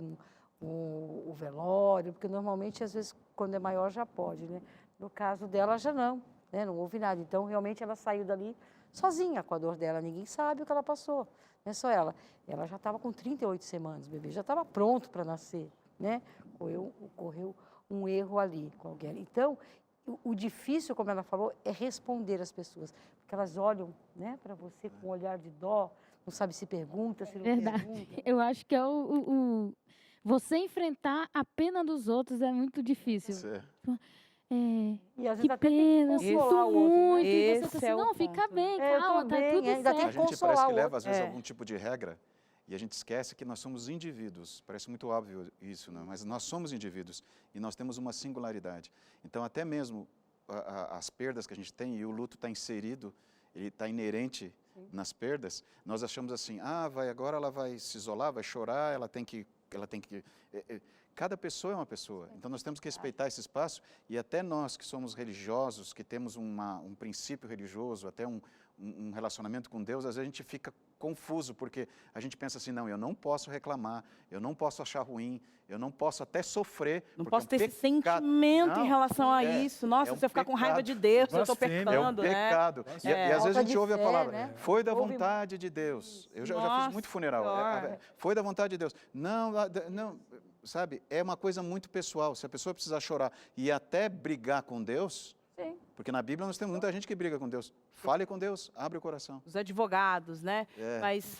o velório, porque normalmente, às vezes, quando é maior já pode, né? No caso dela, já não, né? Não houve nada. Então, realmente, ela saiu dali sozinha com a dor dela. Ninguém sabe o que ela passou, não é só ela. Ela já estava com 38 semanas, o bebê já estava pronto para nascer, né? Ocorreu um erro ali com alguém. Então, o difícil, como ela falou, é responder às pessoas, porque elas olham, né, para você com um olhar de dó, não sabe se pergunta, se não Verdade. pergunta. Eu acho que é você enfrentar a pena dos outros é muito difícil. E às vezes Que até tem pena, que sinto consolar o outro, né? muito. E você Esse tá é assim, o não, fica ponto. bem, Eu tô calma, tá bem, tudo ainda tem certo. A gente consolar parece que o leva, outro. às vezes, É. algum tipo de regra e a gente esquece que nós somos indivíduos. Parece muito óbvio isso, né? Mas nós somos indivíduos e nós temos uma singularidade. Então, até mesmo as perdas que a gente tem, e o luto está inserido, ele está inerente nas perdas, nós achamos assim, agora ela vai se isolar, vai chorar, ela tem que cada pessoa é uma pessoa, então nós temos que respeitar esse espaço, e até nós que somos religiosos, que temos um princípio religioso, até um relacionamento com Deus, às vezes a gente fica confuso, porque a gente pensa assim, não, eu não posso reclamar, eu não posso achar ruim, eu não posso até sofrer. Não porque posso ter é um esse pecado. sentimento Não, em relação a é, isso. Nossa, é um se eu ficar com raiva pecado. de Deus, eu estou Blasfêmia. pecando, É um né? pecado. E às vezes Falta a gente de ouve a fé, palavra, né? foi da Ouve vontade de Deus. Eu já Nossa, fiz muito funeral. pior. Foi da vontade de Deus. Não, sabe, é uma coisa muito pessoal. Se a pessoa precisar chorar e até brigar com Deus, Sim. porque na Bíblia nós temos muita gente que briga com Deus. Fale com Deus, abre o coração. Os advogados, né? É. Mas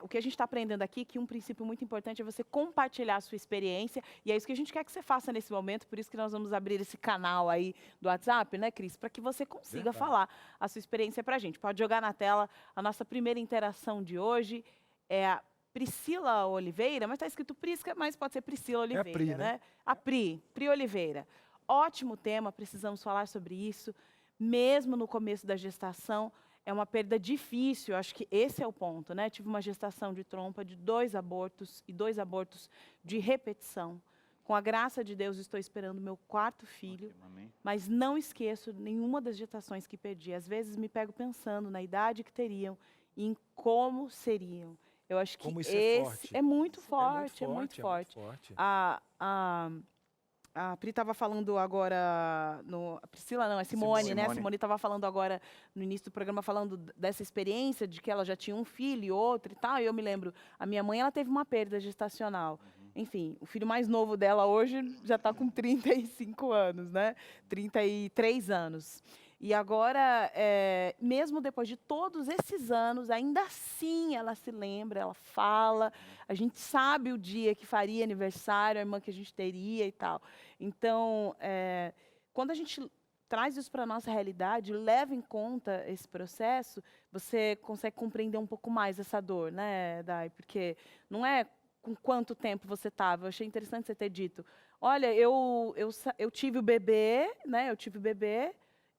o que a gente está aprendendo aqui, que um princípio muito importante é você compartilhar a sua experiência, e é isso que a gente quer que você faça nesse momento, por isso que nós vamos abrir esse canal aí do WhatsApp, né, Cris? Para que você consiga Verdade. falar a sua experiência para a gente. Pode jogar na tela a nossa primeira interação de hoje, é a Priscila Oliveira, mas está escrito Prisca, mas pode ser Priscila Oliveira, Pri, né? A Pri Oliveira. Ótimo tema, precisamos falar sobre isso. Mesmo no começo da gestação, é uma perda difícil, eu acho que esse é o ponto, né? Tive uma gestação de trompa de 2 abortos e 2 abortos de repetição. Com a graça de Deus, estou esperando meu 4º filho, Amém. mas não esqueço nenhuma das gestações que perdi. Às vezes me pego pensando na idade que teriam e em como seriam. Eu acho que Como isso é esse forte. é muito forte, é muito É forte. muito forte. A Pri estava falando agora, a Priscila não, é Simone, né? A Simone estava falando agora, no início do programa, falando dessa experiência de que ela já tinha um filho e outro e tal. E eu me lembro, a minha mãe, ela teve uma perda gestacional. Enfim, o filho mais novo dela hoje já está com 35 anos, né? 33 anos. E agora, mesmo depois de todos esses anos, ainda assim ela se lembra, ela fala, a gente sabe o dia que faria aniversário, a irmã que a gente teria e tal. Então, quando a gente traz isso para a nossa realidade, leva em conta esse processo, você consegue compreender um pouco mais essa dor, né, Dai? Porque não é com quanto tempo você estava. Eu achei interessante você ter dito, olha, eu tive o bebê, né,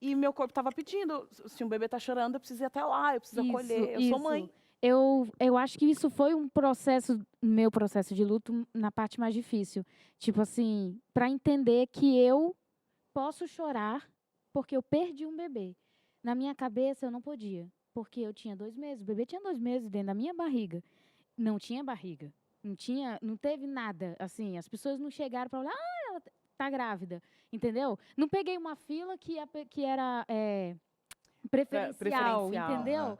e meu corpo estava pedindo, se um bebê está chorando, eu preciso ir até lá, eu preciso acolher, eu sou mãe. Eu acho que isso foi um processo, meu processo de luto, na parte mais difícil. Tipo assim, para entender que eu posso chorar porque eu perdi um bebê. Na minha cabeça, eu não podia, porque eu tinha 2 meses, o bebê tinha 2 meses dentro da minha barriga. Não tinha barriga, não teve nada, assim, as pessoas não chegaram para olhar, ela tá grávida, entendeu? Não peguei uma fila que era preferencial, entendeu?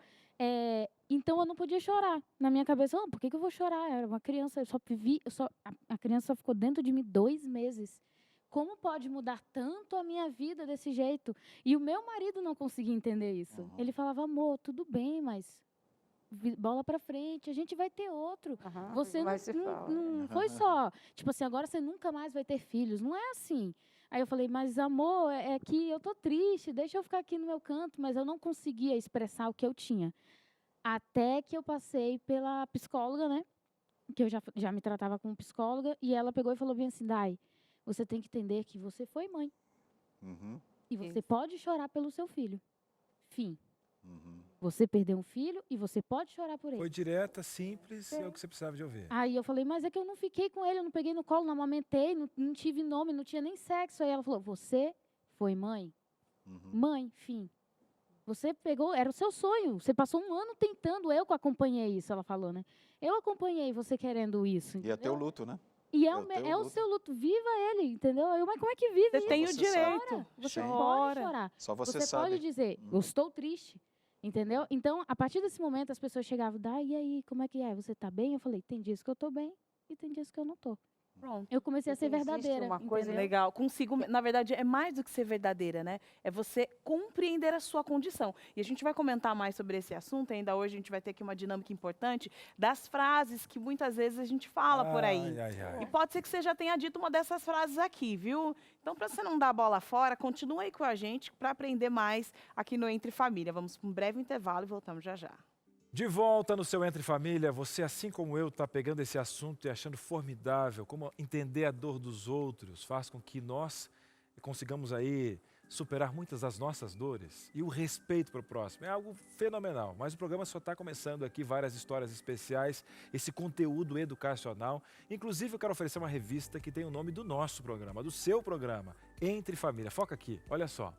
Então eu não podia chorar. Na minha cabeça, por que eu vou chorar? Era uma criança, a criança só ficou dentro de mim 2 meses. Como pode mudar tanto a minha vida desse jeito? E o meu marido não conseguia entender isso. Ele falava, amor, tudo bem, mas bola pra frente, a gente vai ter outro. Você não foi só, tipo assim, agora você nunca mais vai ter filhos. Não é assim. Aí eu falei, mas amor, é que eu tô triste, deixa eu ficar aqui no meu canto, mas eu não conseguia expressar o que eu tinha. Até que eu passei pela psicóloga, né? Que eu já me tratava como psicóloga, e ela pegou e falou bem assim, Dai, você tem que entender que você foi mãe. E você pode chorar pelo seu filho. fim. Uhum. Você perdeu um filho e você pode chorar por ele. Foi direta, simples, é o que você precisava de ouvir. Aí eu falei, mas é que eu não fiquei com ele, eu não peguei no colo, não amamentei, não tive nome, não tinha nem sexo. Aí ela falou, você foi mãe? Uhum. Mãe, fim. Você pegou, era o seu sonho. Você passou um ano tentando, eu que acompanhei isso, ela falou, né? Eu acompanhei você querendo isso, entendeu? E é teu luto, né? E é o teu o luto. seu luto, viva ele, entendeu? Eu, mas como é que vive Você isso? tem o você direito. Chora. Você Sim. pode chorar. Só você Você sabe. pode dizer, Uhum. eu estou triste, entendeu? Então, a partir desse momento, as pessoas chegavam, e aí, como é que é? Você tá bem? Eu falei, tem dias que eu tô bem e tem dias que eu não tô. Pronto. Eu comecei a ser Existe verdadeira, uma coisa entendeu? Legal. Consigo, na verdade, é mais do que ser verdadeira, né? É você compreender a sua condição. E a gente vai comentar mais sobre esse assunto. Ainda hoje a gente vai ter aqui uma dinâmica importante das frases que muitas vezes a gente fala por aí. E pode ser que você já tenha dito uma dessas frases aqui, viu? Então, para você não dar a bola fora, continua aí com a gente para aprender mais aqui no Entre Família. Vamos para um breve intervalo e voltamos já já. De volta no seu Entre Família, você, assim como eu, está pegando esse assunto e achando formidável como entender a dor dos outros faz com que nós consigamos aí superar muitas das nossas dores. E o respeito para o próximo é algo fenomenal. Mas o programa só está começando aqui, várias histórias especiais, esse conteúdo educacional. Inclusive, eu quero oferecer uma revista que tem o nome do nosso programa, do seu programa, Entre Família. Foca aqui, olha só.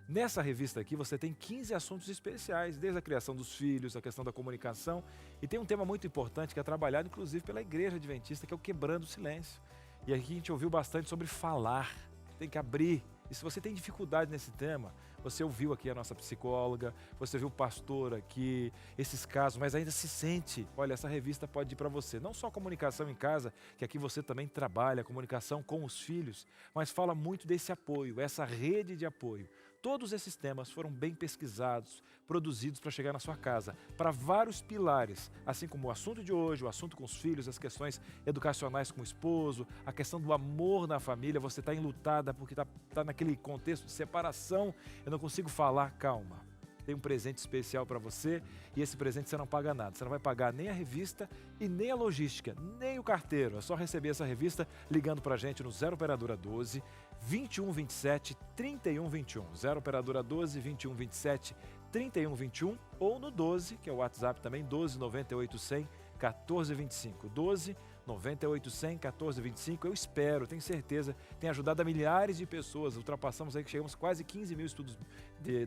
Nessa revista aqui você tem 15 assuntos especiais, desde a criação dos filhos, a questão da comunicação, e tem um tema muito importante que é trabalhado inclusive pela Igreja Adventista, que é o quebrando o silêncio. E aqui a gente ouviu bastante sobre falar, tem que abrir. E se você tem dificuldade nesse tema, você ouviu aqui a nossa psicóloga, você viu o pastor aqui, esses casos, mas ainda se sente, olha, essa revista pode ir para você. Não só comunicação em casa, que aqui você também trabalha, comunicação com os filhos, mas fala muito desse apoio, essa rede de apoio. Todos esses temas foram bem pesquisados, produzidos para chegar na sua casa, para vários pilares, assim como o assunto de hoje, o assunto com os filhos, as questões educacionais com o esposo, a questão do amor na família, você está enlutada porque está naquele contexto de separação, eu não consigo falar, calma. Tem um presente especial para você e esse presente você não paga nada. Você não vai pagar nem a revista e nem a logística, nem o carteiro. É só receber essa revista ligando para a gente no 0 Operadora 12 2127 3121. 0 Operadora 12 2127 3121 ou no 12, que é o WhatsApp também, 12 98 100 1425. 12 98 100 1425. Eu espero, tenho certeza, tem ajudado a milhares de pessoas. Ultrapassamos aí que chegamos quase 15 mil estudos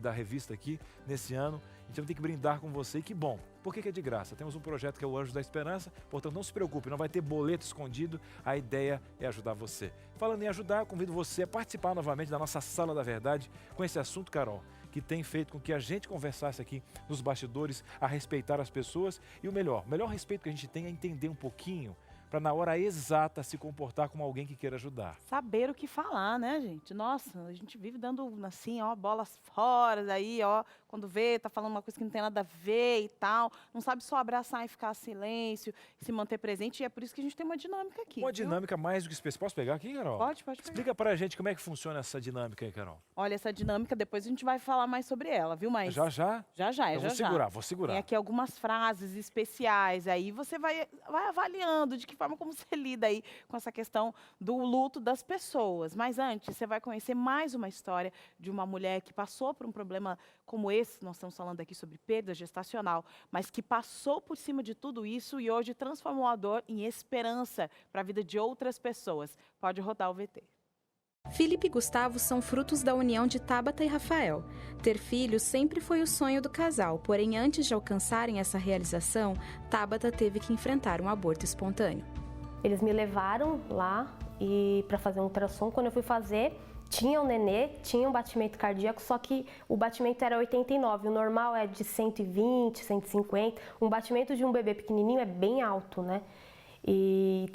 da revista aqui nesse ano. Então tem que brindar com você e que bom. Por que é de graça? Temos um projeto que é o Anjo da Esperança, portanto não se preocupe, não vai ter boleto escondido, a ideia é ajudar você. Falando em ajudar, eu convido você a participar novamente da nossa Sala da Verdade com esse assunto, Carol, que tem feito com que a gente conversasse aqui nos bastidores a respeitar as pessoas e o melhor respeito que a gente tem é entender um pouquinho para na hora exata se comportar como alguém que queira ajudar. Saber o que falar, né, gente? Nossa, a gente vive dando, assim, ó, bolas fora, aí, ó, quando vê, tá falando uma coisa que não tem nada a ver e tal. Não sabe só abraçar e ficar em silêncio, se manter presente, e é por isso que a gente tem uma dinâmica aqui. Uma viu? dinâmica mais do que especial. Posso pegar aqui, Carol? Pode pegar. Explica pra gente como é que funciona essa dinâmica aí, Carol. Olha, essa dinâmica, depois a gente vai falar mais sobre ela, viu? Mas Já? já. Vou segurar. Tem aqui algumas frases especiais, aí você vai avaliando de que forma como você lida aí com essa questão do luto das pessoas. Mas antes, você vai conhecer mais uma história de uma mulher que passou por um problema como esse, nós estamos falando aqui sobre perda gestacional, mas que passou por cima de tudo isso e hoje transformou a dor em esperança para a vida de outras pessoas. Pode rodar o VT. Felipe e Gustavo são frutos da união de Tabata e Rafael. Ter filhos sempre foi o sonho do casal, porém antes de alcançarem essa realização, Tabata teve que enfrentar um aborto espontâneo. Eles me levaram lá para fazer um ultrassom. Quando eu fui fazer, tinha um nenê, tinha um batimento cardíaco, só que o batimento era 89, o normal é de 120, 150. Um batimento de um bebê pequenininho é bem alto, né? E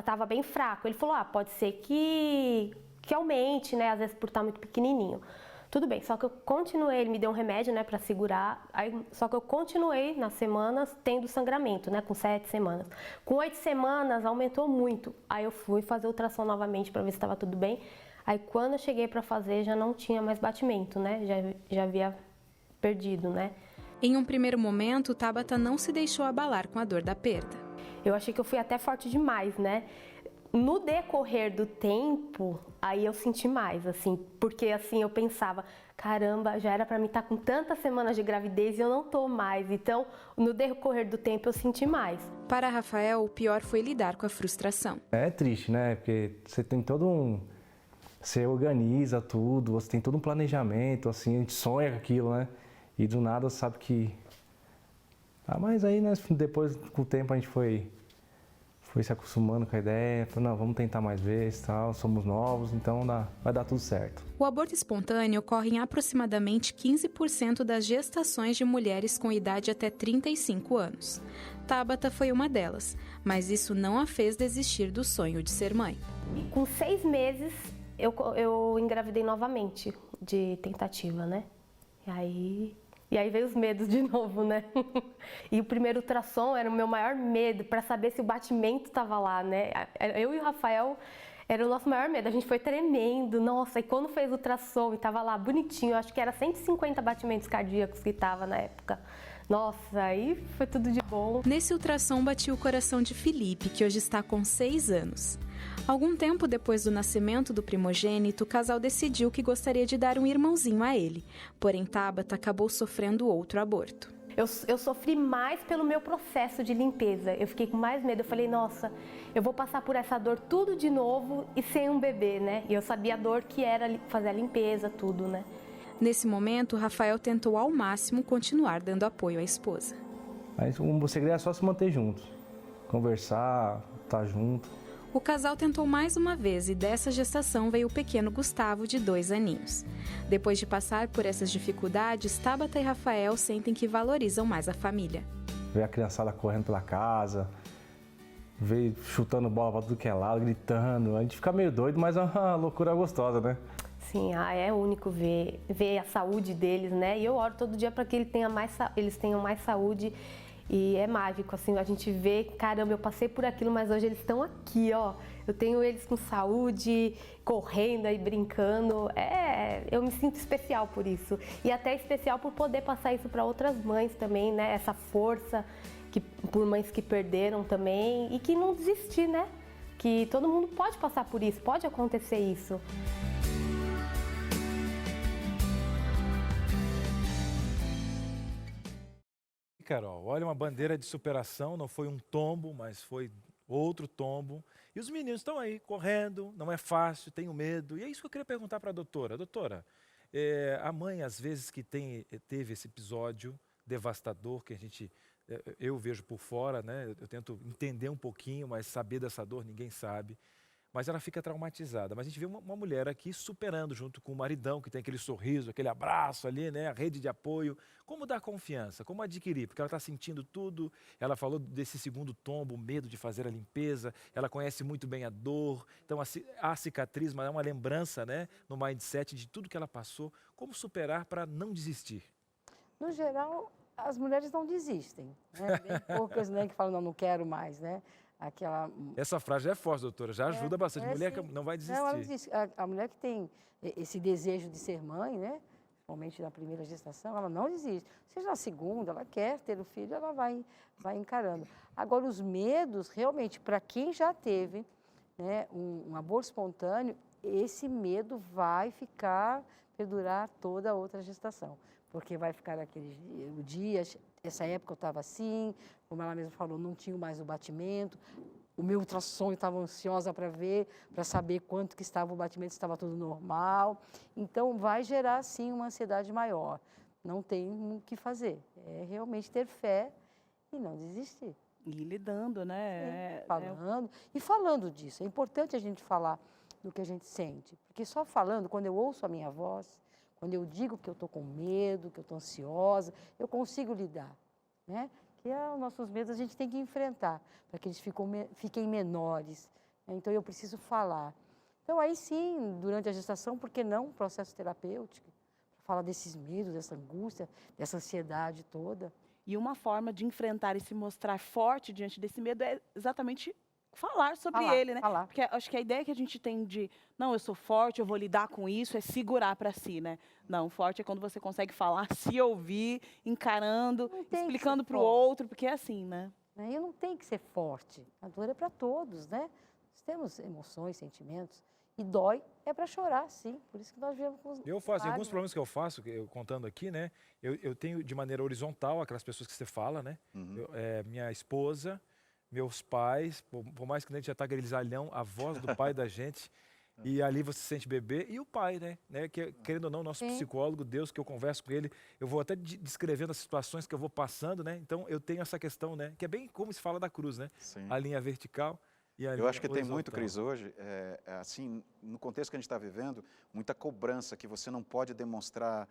tava bem fraco. Ele falou, pode ser que aumente, né? Às vezes por estar muito pequenininho. Tudo bem, só que eu continuei, ele me deu um remédio, né, para segurar, só que eu continuei nas semanas tendo sangramento, né, com 7 semanas. Com 8 semanas aumentou muito, aí eu fui fazer ultrassom novamente para ver se estava tudo bem. Aí quando eu cheguei para fazer já não tinha mais batimento, né, já havia perdido, né. Em um primeiro momento, Tabata não se deixou abalar com a dor da perda. Eu achei que eu fui até forte demais, né. No decorrer do tempo, aí eu senti mais, assim, porque assim eu pensava, caramba, já era para mim estar com tantas semanas de gravidez e eu não tô mais. Então, no decorrer do tempo eu senti mais. Para Rafael, o pior foi lidar com a frustração. É triste, né? Porque você tem você organiza tudo, você tem todo um planejamento, assim, a gente sonha com aquilo, né? E do nada sabe que... mas aí, né, depois, com o tempo, a gente foi se acostumando com a ideia, falou, não, vamos tentar mais vezes, tal, somos novos, então vai dar tudo certo. O aborto espontâneo ocorre em aproximadamente 15% das gestações de mulheres com idade até 35 anos. Tabata foi uma delas, mas isso não a fez desistir do sonho de ser mãe. E com 6 meses, eu engravidei novamente, de tentativa, né? E aí veio os medos de novo, né? E o primeiro ultrassom era o meu maior medo, para saber se o batimento estava lá, né? Eu e o Rafael era o nosso maior medo, a gente foi tremendo, nossa, e quando fez o ultrassom e estava lá bonitinho, acho que era 150 batimentos cardíacos que estava na época. Nossa, aí foi tudo de bom. Nesse ultrassom batia o coração de Felipe, que hoje está com 6 anos. Algum tempo depois do nascimento do primogênito, o casal decidiu que gostaria de dar um irmãozinho a ele. Porém, Tabata acabou sofrendo outro aborto. Eu sofri mais pelo meu processo de limpeza. Eu fiquei com mais medo. Eu falei, nossa, eu vou passar por essa dor tudo de novo e sem um bebê, né? E eu sabia a dor que era fazer a limpeza, tudo, né? Nesse momento, Rafael tentou ao máximo continuar dando apoio à esposa. Mas o segredo é só se manter juntos, conversar, estar junto. O casal tentou mais uma vez e dessa gestação veio o pequeno Gustavo, de 2 aninhos. Depois de passar por essas dificuldades, Tabata e Rafael sentem que valorizam mais a família. Ver a criançada correndo pela casa, ver chutando bola para tudo que é lado, gritando. A gente fica meio doido, mas é uma loucura gostosa, né? Sim, é único ver a saúde deles, né? E eu oro todo dia para que eles tenham mais saúde. E é mágico, assim, a gente vê, caramba, eu passei por aquilo, mas hoje eles estão aqui, ó. Eu tenho eles com saúde, correndo e brincando. Eu me sinto especial por isso. E até especial por poder passar isso para outras mães também, né? Essa força por mães que perderam também e que não desistir, né? Que todo mundo pode passar por isso, pode acontecer isso. Carol, olha, uma bandeira de superação, não foi um tombo, mas foi outro tombo. E os meninos estão aí correndo, não é fácil, tenho medo. E é isso que eu queria perguntar para a doutora. Doutora, a mãe, às vezes, que teve esse episódio devastador, que eu vejo por fora, né? Eu tento entender um pouquinho, mas saber dessa dor ninguém sabe. Mas ela fica traumatizada. Mas a gente vê uma mulher aqui superando junto com o maridão, que tem aquele sorriso, aquele abraço ali, né? A rede de apoio. Como dar confiança? Como adquirir? Porque ela está sentindo tudo. Ela falou desse segundo tombo, o medo de fazer a limpeza. Ela conhece muito bem a dor. Então, a cicatriz, mas é uma lembrança, né? No mindset de tudo que ela passou. Como superar para não desistir? No geral, as mulheres não desistem. Né? Bem poucas, né, que falam, não quero mais, né? Essa frase é forte, doutora, já ajuda bastante. Mulher que não vai desistir. Não, ela desiste. A mulher que tem esse desejo de ser mãe, né? Principalmente na primeira gestação, ela não desiste. Seja na segunda, ela quer ter o filho, ela vai encarando. Agora, os medos, realmente, para quem já teve, né, um aborto espontâneo, esse medo vai perdurar toda a outra gestação. Porque vai ficar o dia, essa época eu estava assim, como ela mesma falou, não tinha mais o batimento, o meu ultrassom estava ansiosa para ver, para saber quanto que estava o batimento, se estava tudo normal. Então, vai gerar, sim, uma ansiedade maior. Não tem o que fazer. É realmente ter fé e não desistir. E lidando, né? Falando disso. É importante a gente falar do que a gente sente. Porque só falando, quando eu ouço a minha voz, quando eu digo que eu estou com medo, que eu estou ansiosa, eu consigo lidar, né? Que os nossos medos a gente tem que enfrentar, para que eles fiquem menores. Né? Então, eu preciso falar. Então, aí sim, durante a gestação, por que não um processo terapêutico? Para falar desses medos, dessa angústia, dessa ansiedade toda. E uma forma de enfrentar e se mostrar forte diante desse medo é exatamente falar sobre ele, né? Porque acho que a ideia que a gente tem de, não, eu sou forte, eu vou lidar com isso, é segurar para si, né? Não, forte é quando você consegue falar, se ouvir, encarando, explicando para o outro, porque é assim, né? Eu não tenho que ser forte. A dor é para todos, né? Temos emoções, sentimentos, e dói é para chorar, sim. Por isso que nós viemos com os Eu faço, alguns lágrimas. problemas que eu faço, eu contando aqui, né? Eu tenho de maneira horizontal aquelas pessoas que você fala, né? Minha esposa, meus pais, por mais que a gente já está grisalhão, a voz do pai da gente, e ali você se sente bebê, e o pai, né? Que, querendo ou não, nosso psicólogo, Deus, que eu converso com ele, eu vou até descrevendo as situações que eu vou passando, né? Então eu tenho essa questão, né? Que é bem como se fala da cruz, né? Sim. A linha vertical. Eu acho que tem muito, Cris, hoje, assim, no contexto que a gente está vivendo, muita cobrança que você não pode demonstrar,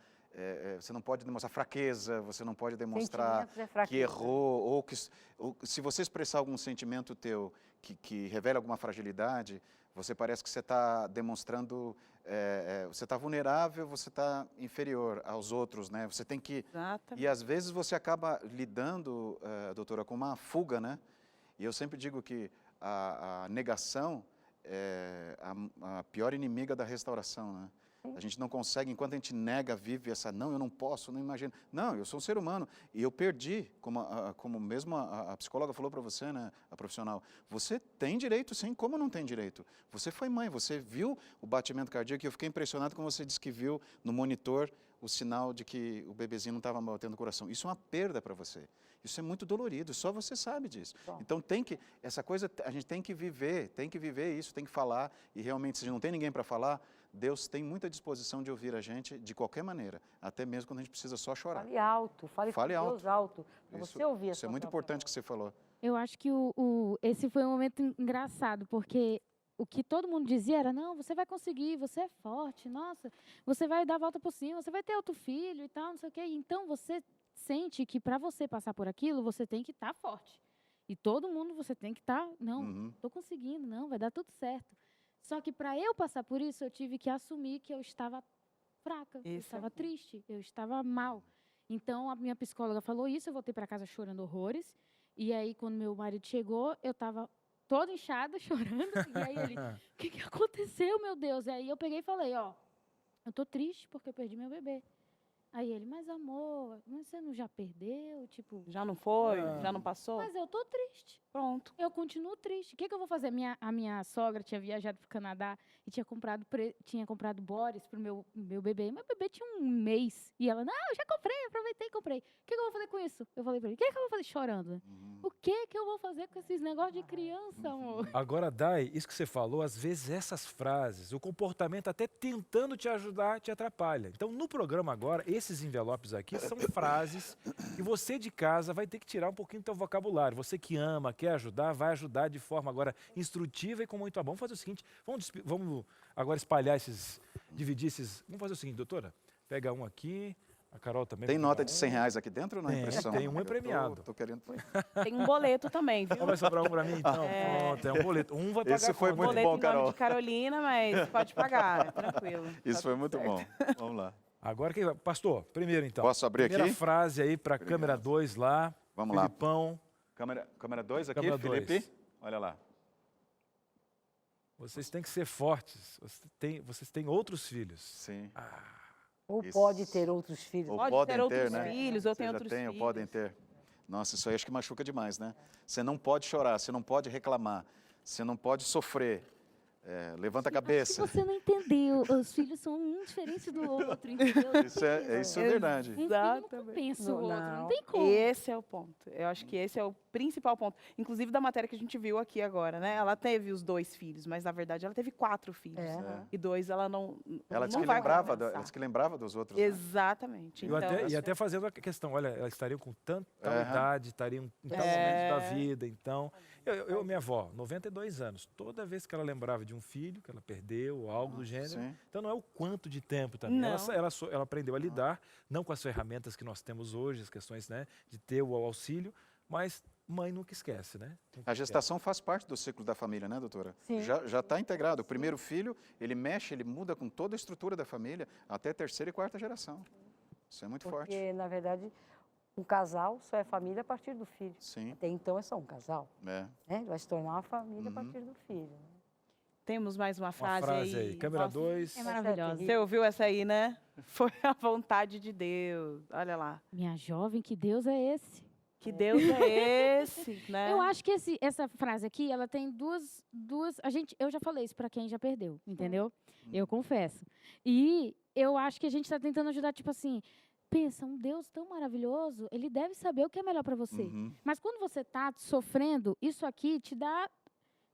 você não pode demonstrar fraqueza, você não pode demonstrar que errou, ou se você expressar algum sentimento teu que revela alguma fragilidade, você parece que você está demonstrando, você está vulnerável, você está inferior aos outros, né? Você tem que... Exatamente. E às vezes você acaba lidando, doutora, com uma fuga, né? E eu sempre digo que a negação é a pior inimiga da restauração, né? A gente não consegue, enquanto a gente nega, vive essa, não, eu não posso, não imagino. Não, eu sou um ser humano e eu perdi, como mesmo a psicóloga falou para você, né, a profissional, você tem direito sim, como não tem direito? Você foi mãe, você viu o batimento cardíaco e eu fiquei impressionado quando você disse que viu no monitor o sinal de que o bebezinho não estava batendo o coração. Isso é uma perda para você. Isso é muito dolorido, só você sabe disso. Então essa coisa, a gente tem que viver isso, tem que falar, e realmente se não tem ninguém para falar, Deus tem muita disposição de ouvir a gente de qualquer maneira, até mesmo quando a gente precisa só chorar. Fale alto, fale com Deus alto, para você ouvir a Isso sua é muito própria importante voz. que você falou. Eu acho que esse foi um momento engraçado, porque o que todo mundo dizia era, não, você vai conseguir, você é forte, nossa, você vai dar a volta por cima, você vai ter outro filho e tal, não sei o quê. Então, você sente que para você passar por aquilo, você tem que estar forte. E todo mundo, você tem que estar, não, estou conseguindo, não, vai dar tudo certo. Só que para eu passar por isso, eu tive que assumir que eu estava fraca, eu estava triste, eu estava mal. Então, a minha psicóloga falou isso, eu voltei para casa chorando horrores. E aí, quando meu marido chegou, eu estava toda inchada, chorando. E aí ele, o que aconteceu, meu Deus? E aí eu peguei e falei, ó, eu tô triste porque eu perdi meu bebê. Aí ele, mas amor, mas você não já perdeu? Tipo, Já não foi? Já não passou? mas eu tô triste. Pronto. Eu continuo triste. O que eu vou fazer? A minha sogra tinha viajado para o Canadá e tinha comprado Boris pro meu bebê. Meu bebê tinha 1 mês. E ela, não, eu já comprei, aproveitei e comprei. O que eu vou fazer com isso? Eu falei para ele, o que eu vou fazer chorando? O que eu vou fazer com esses negócios de criança, amor? Agora, Dai, isso que você falou, às vezes essas frases, o comportamento até tentando te ajudar, te atrapalha. Então, no programa agora, esses envelopes aqui são frases que você de casa vai ter que tirar um pouquinho do teu vocabulário. Você que ama, quer ajudar, vai ajudar de forma agora instrutiva e com muito amor. Vamos fazer o seguinte, vamos agora espalhar dividir esses... Vamos fazer o seguinte, doutora, pega um aqui... A Carol também. Tem nota de R$100 aqui dentro ou não é impressão? Tem um é premiado. Tô querendo... Tem um boleto também, viu? Vai sobrar um para mim, então? Pronto, é um boleto. Um vai pagar. Esse foi muito boleto bom, em Carol. nome de Carolina, mas pode pagar, é tranquilo. Isso Tá foi tudo muito certo. bom. Vamos lá. Agora, pastor, primeiro então. Posso abrir Primeira aqui? frase aí para a câmera 2 lá. Vamos Filipão. lá. Câmera 2 aqui, Câmera Felipe? dois. Olha lá. Vocês têm que ser fortes. Vocês têm outros filhos. Sim. Ou Isso. pode ter outros filhos. Ou Pode podem ter outros né? filhos, ou Você tem já outros tem, ou filhos. podem ter. Nossa, isso aí acho que machuca demais, né? Você não pode chorar, você não pode reclamar, você não pode sofrer. Levanta a cabeça. Você não entendeu. Os filhos são um diferente do outro, entendeu? Isso é verdade. Um filho não compensa o outro, não tem como. Esse é o ponto. Eu acho que esse é o principal ponto. Inclusive da matéria que a gente viu aqui agora, né? Ela teve os 2 filhos, mas na verdade ela teve 4 filhos. É. E 2 ela não Ela disse não que vai lembrava, compensar. ela disse que lembrava dos outros. Né? Exatamente. E até fazendo a questão, olha, elas estariam com tanta idade, estariam em tal momento da vida, então... minha avó, 92 anos, toda vez que ela lembrava de um filho que ela perdeu, ou algo do gênero, sim. então não é o quanto de tempo também. Não. Ela aprendeu a lidar, não com as ferramentas que nós temos hoje, as questões, né, de ter o auxílio, mas mãe nunca esquece, né? A gestação faz parte do ciclo da família, né, doutora? Sim. Já está integrado. O primeiro filho, ele mexe, ele muda com toda a estrutura da família, até a 3ª e 4ª geração. Isso é muito forte. Porque, na verdade, um casal só é família a partir do filho. Sim. Até então é só um casal. É. Né? Vai se tornar uma família a partir do filho. Né? Temos mais uma Uma frase, frase aí, câmera Nossa, 2. É maravilhosa. Você ouviu essa aí, né? Foi a vontade de Deus. Olha lá. Minha jovem, que Deus é esse? Que Deus é esse, né? Eu acho que essa frase aqui, ela tem duas eu já falei isso para quem já perdeu, entendeu? Eu confesso. E eu acho que a gente está tentando ajudar, tipo assim, pensa, um Deus tão maravilhoso, ele deve saber o que é melhor para você. Mas quando você está sofrendo, isso aqui te dá...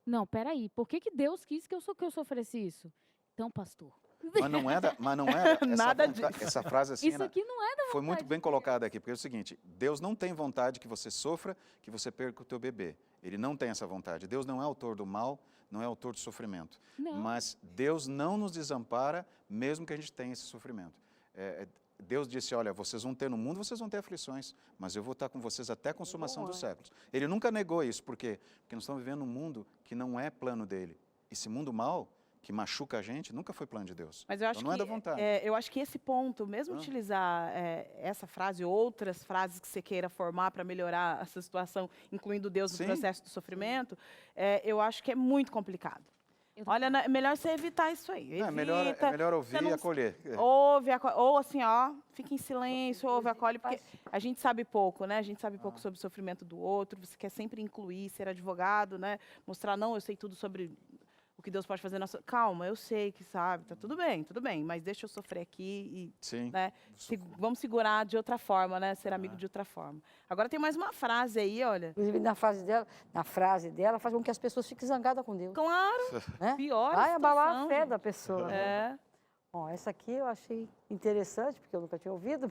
Não, peraí, por que Deus quis que eu sofresse isso? Então, pastor... Mas não é Nada disso. Essa frase assim, Isso aqui não é da foi muito vontade bem de colocada aqui, porque é o seguinte, Deus não tem vontade que você sofra, que você perca o teu bebê. Ele não tem essa vontade. Deus não é autor do mal, não é autor do sofrimento. Não. Mas Deus não nos desampara, mesmo que a gente tenha esse sofrimento. Deus disse, olha, vocês vão ter no mundo, vocês vão ter aflições, mas eu vou estar com vocês até a consumação dos séculos. Ele nunca negou isso, por quê? Porque nós estamos vivendo um mundo que não é plano dele. Esse mundo mal, que machuca a gente, nunca foi plano de Deus. Mas eu acho então, não é da vontade. eu acho que esse ponto, mesmo utilizar essa frase, outras frases que você queira formar para melhorar essa situação, incluindo Deus no processo do sofrimento, eu acho que é muito complicado. Olha, é melhor você evitar isso aí. Evita, é melhor ouvir e acolher. Ouve, ou assim, ó, fica em silêncio, ouve, acolhe, porque a gente sabe pouco, né? A gente sabe pouco sobre o sofrimento do outro, você quer sempre incluir, ser advogado, né? Mostrar, não, eu sei tudo sobre o que Deus pode fazer na sua... Calma, eu sei que sabe, tá tudo bem, mas deixa eu sofrer aqui e, né? Vamos segurar de outra forma, né? Ser amigo de outra forma. Agora tem mais uma frase aí, olha. Inclusive, na frase dela, faz com que as pessoas fiquem zangadas com Deus. Claro, né? pior Vai abalar a situação, fé gente. da pessoa. Né? Bom, essa aqui eu achei interessante, porque eu nunca tinha ouvido.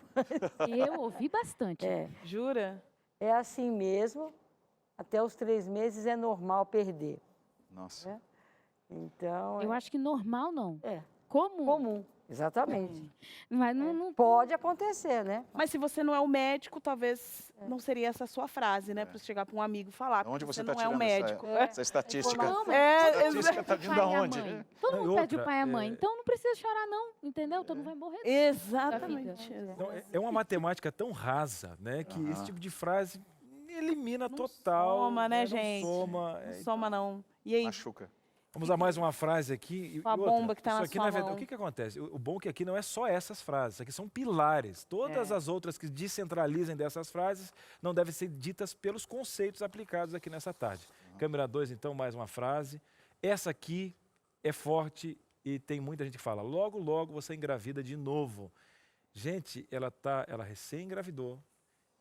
Eu ouvi bastante. Jura? É assim mesmo, até os 3 meses é normal perder. Nossa. Né? Então... Eu acho que normal não. Comum. Comum, exatamente. Mas não... Pode acontecer, né? Mas se você não é o médico, talvez não seria essa a sua frase, né? Para chegar para um amigo falar. Onde você não está é um tirando médico. essa estatística? Essa estatística está vindo aonde? Todo mundo perde o pai e a mãe. Então não precisa chorar, não. Entendeu? Todo mundo vai morrer. Exatamente. Então, é uma matemática tão rasa, né? Que esse tipo de frase elimina total. Soma, né, gente? Soma. Não soma, não. E aí? Machuca. Vamos a mais uma frase aqui. A bomba que está na aqui, sua na verdade, mão. o que acontece? O bom é que aqui não é só essas frases, aqui são pilares. Todas as outras que descentralizem dessas frases não devem ser ditas pelos conceitos aplicados aqui nessa tarde. Câmera 2, então, mais uma frase. Essa aqui é forte e tem muita gente que fala, logo, logo você engravida de novo. Gente, ela recém engravidou,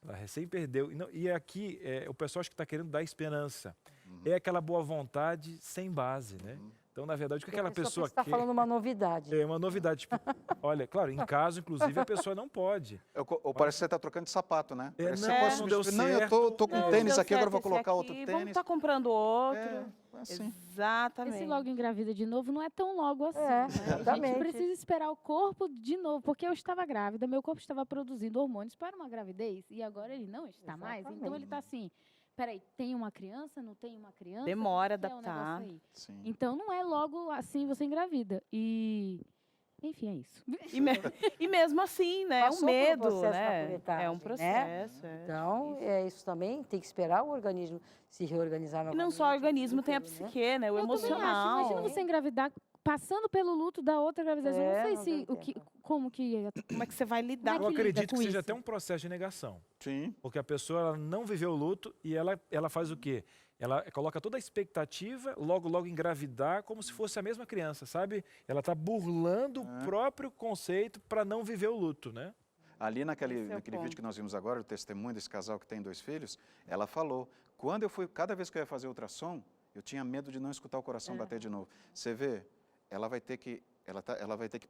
ela recém perdeu. E aqui, o pessoal acho que está querendo dar esperança. É aquela boa vontade sem base, né? Então, na verdade, o que aquela pessoa quer... Você está falando uma novidade. É uma novidade. Tipo, olha, claro, em caso, inclusive, a pessoa não pode. Ou parece que você está trocando de sapato, né? Não deu certo. Não, eu tô com um tênis aqui, agora eu vou colocar outro tênis. Vamos estar comprando outro. Assim. Exatamente. Esse logo engravida de novo não é tão logo assim. Exatamente. A gente precisa esperar o corpo de novo, porque eu estava grávida, meu corpo estava produzindo hormônios para uma gravidez e agora ele não está mais. Então ele está assim, peraí, tem uma criança, não tem uma criança? Demora a Como que é o adaptar. negócio aí? Sim. Então não é logo assim você engravida. E enfim, é isso. E mesmo assim, né? É um Passou por um medo, processo né? napolitano, É um processo. né? Então, isso também tem que esperar o organismo se reorganizar E novamente. não só o organismo, tem a tudo, né? psique, né? O Eu também acho. emocional. Imagina você engravidar passando pelo luto da outra gravidez. Eu não sei não se tem como que Como é que você vai lidar Eu com acredito que com seja isso? até um processo de negação. Sim. Porque a pessoa ela não viveu o luto e ela faz o quê? Ela coloca toda a expectativa, logo engravidar, como se fosse a mesma criança, sabe? Ela está burlando o próprio conceito para não viver o luto, né? Ali naquele ponto. vídeo que nós vimos agora, o testemunho desse casal que tem 2 filhos, ela falou, cada vez que eu ia fazer ultrassom, eu tinha medo de não escutar o coração bater de novo. Você vê, ela vai ter que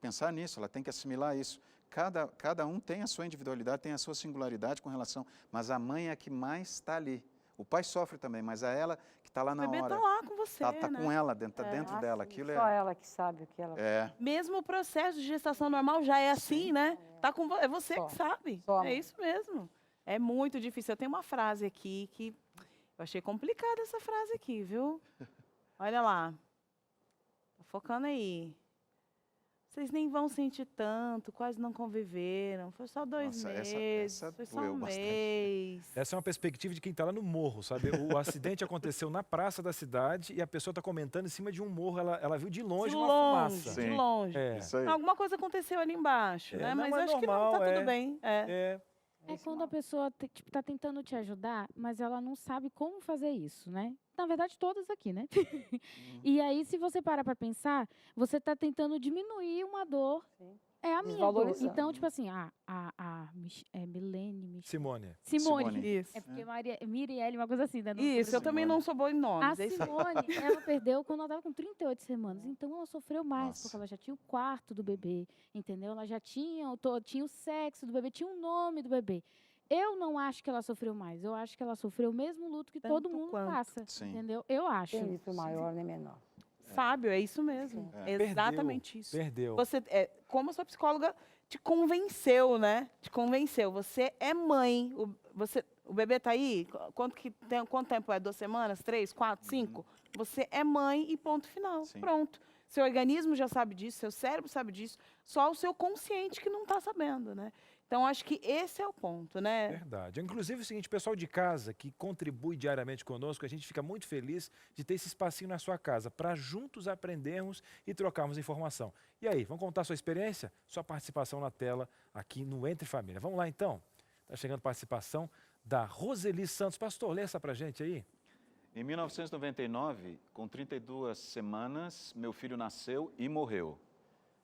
pensar nisso, ela tem que assimilar isso. Cada um tem a sua individualidade, tem a sua singularidade com relação, mas a mãe é a que mais está ali. O pai sofre também, mas é ela que está lá na hora. O bebê está lá com você, Tá né? com ela, dentro dela. Aquilo Só ela que sabe o que ela... Mesmo o processo de gestação normal já é assim, né? Tá com é você Só. que sabe. Só. É isso mesmo. É muito difícil. Eu tenho uma frase aqui que eu achei complicada essa frase aqui, viu? Olha lá. Tá focando aí. Vocês nem vão sentir tanto, quase não conviveram. Foi só 2 Nossa, meses, essa foi só doeu um bastante. mês. Essa é uma perspectiva de quem está lá no morro, sabe? O acidente aconteceu na praça da cidade e a pessoa está comentando em cima de um morro. Ela viu de longe De uma longe, fumaça. de Sim. longe. É. Isso aí. Alguma coisa aconteceu ali embaixo, né? não, Mas mas acho que não, normal, tá tudo bem. É quando a pessoa tipo, tá tentando te ajudar, mas ela não sabe como fazer isso, né? Na verdade, todas aqui, né? E aí, se você parar para pensar, você tá tentando diminuir uma dor. Sim. É a minha dor. Desvalorizando. Então, tipo assim, Simone. Simone. Isso. É porque Mirielle, uma coisa assim, né? Isso, eu também não sou boa em A nomes. É isso aí. Simone, ela perdeu quando ela estava com 38 semanas. Então, ela sofreu mais, Nossa. porque ela já tinha o quarto do bebê, entendeu? Ela já tinha o sexo do bebê, tinha o nome do bebê. Eu não acho que ela sofreu mais. Eu acho que ela sofreu o mesmo luto que todo Tanto mundo quanto. passa, Sim. entendeu? Eu acho. Tem livro maior nem menor. Fábio, é isso mesmo. É. É exatamente isso. Perdeu. Você, como a sua psicóloga te convenceu, né? Te convenceu. Você é mãe. O bebê tá aí? Quanto tempo é? 2 semanas? 3, 4, 5? Você é mãe e ponto final. Sim. Pronto. Seu organismo já sabe disso, seu cérebro sabe disso, só o seu consciente que não está sabendo, né? Então, acho que esse é o ponto, né? Verdade. Inclusive, é o seguinte, pessoal de casa que contribui diariamente conosco, a gente fica muito feliz de ter esse espacinho na sua casa, para juntos aprendermos e trocarmos informação. E aí, vamos contar sua experiência? Sua participação na tela aqui no Entre Família. Vamos lá, então? Está chegando a participação da Roseli Santos. Pastor, lê essa para a gente aí. Em 1999, com 32 semanas, meu filho nasceu e morreu.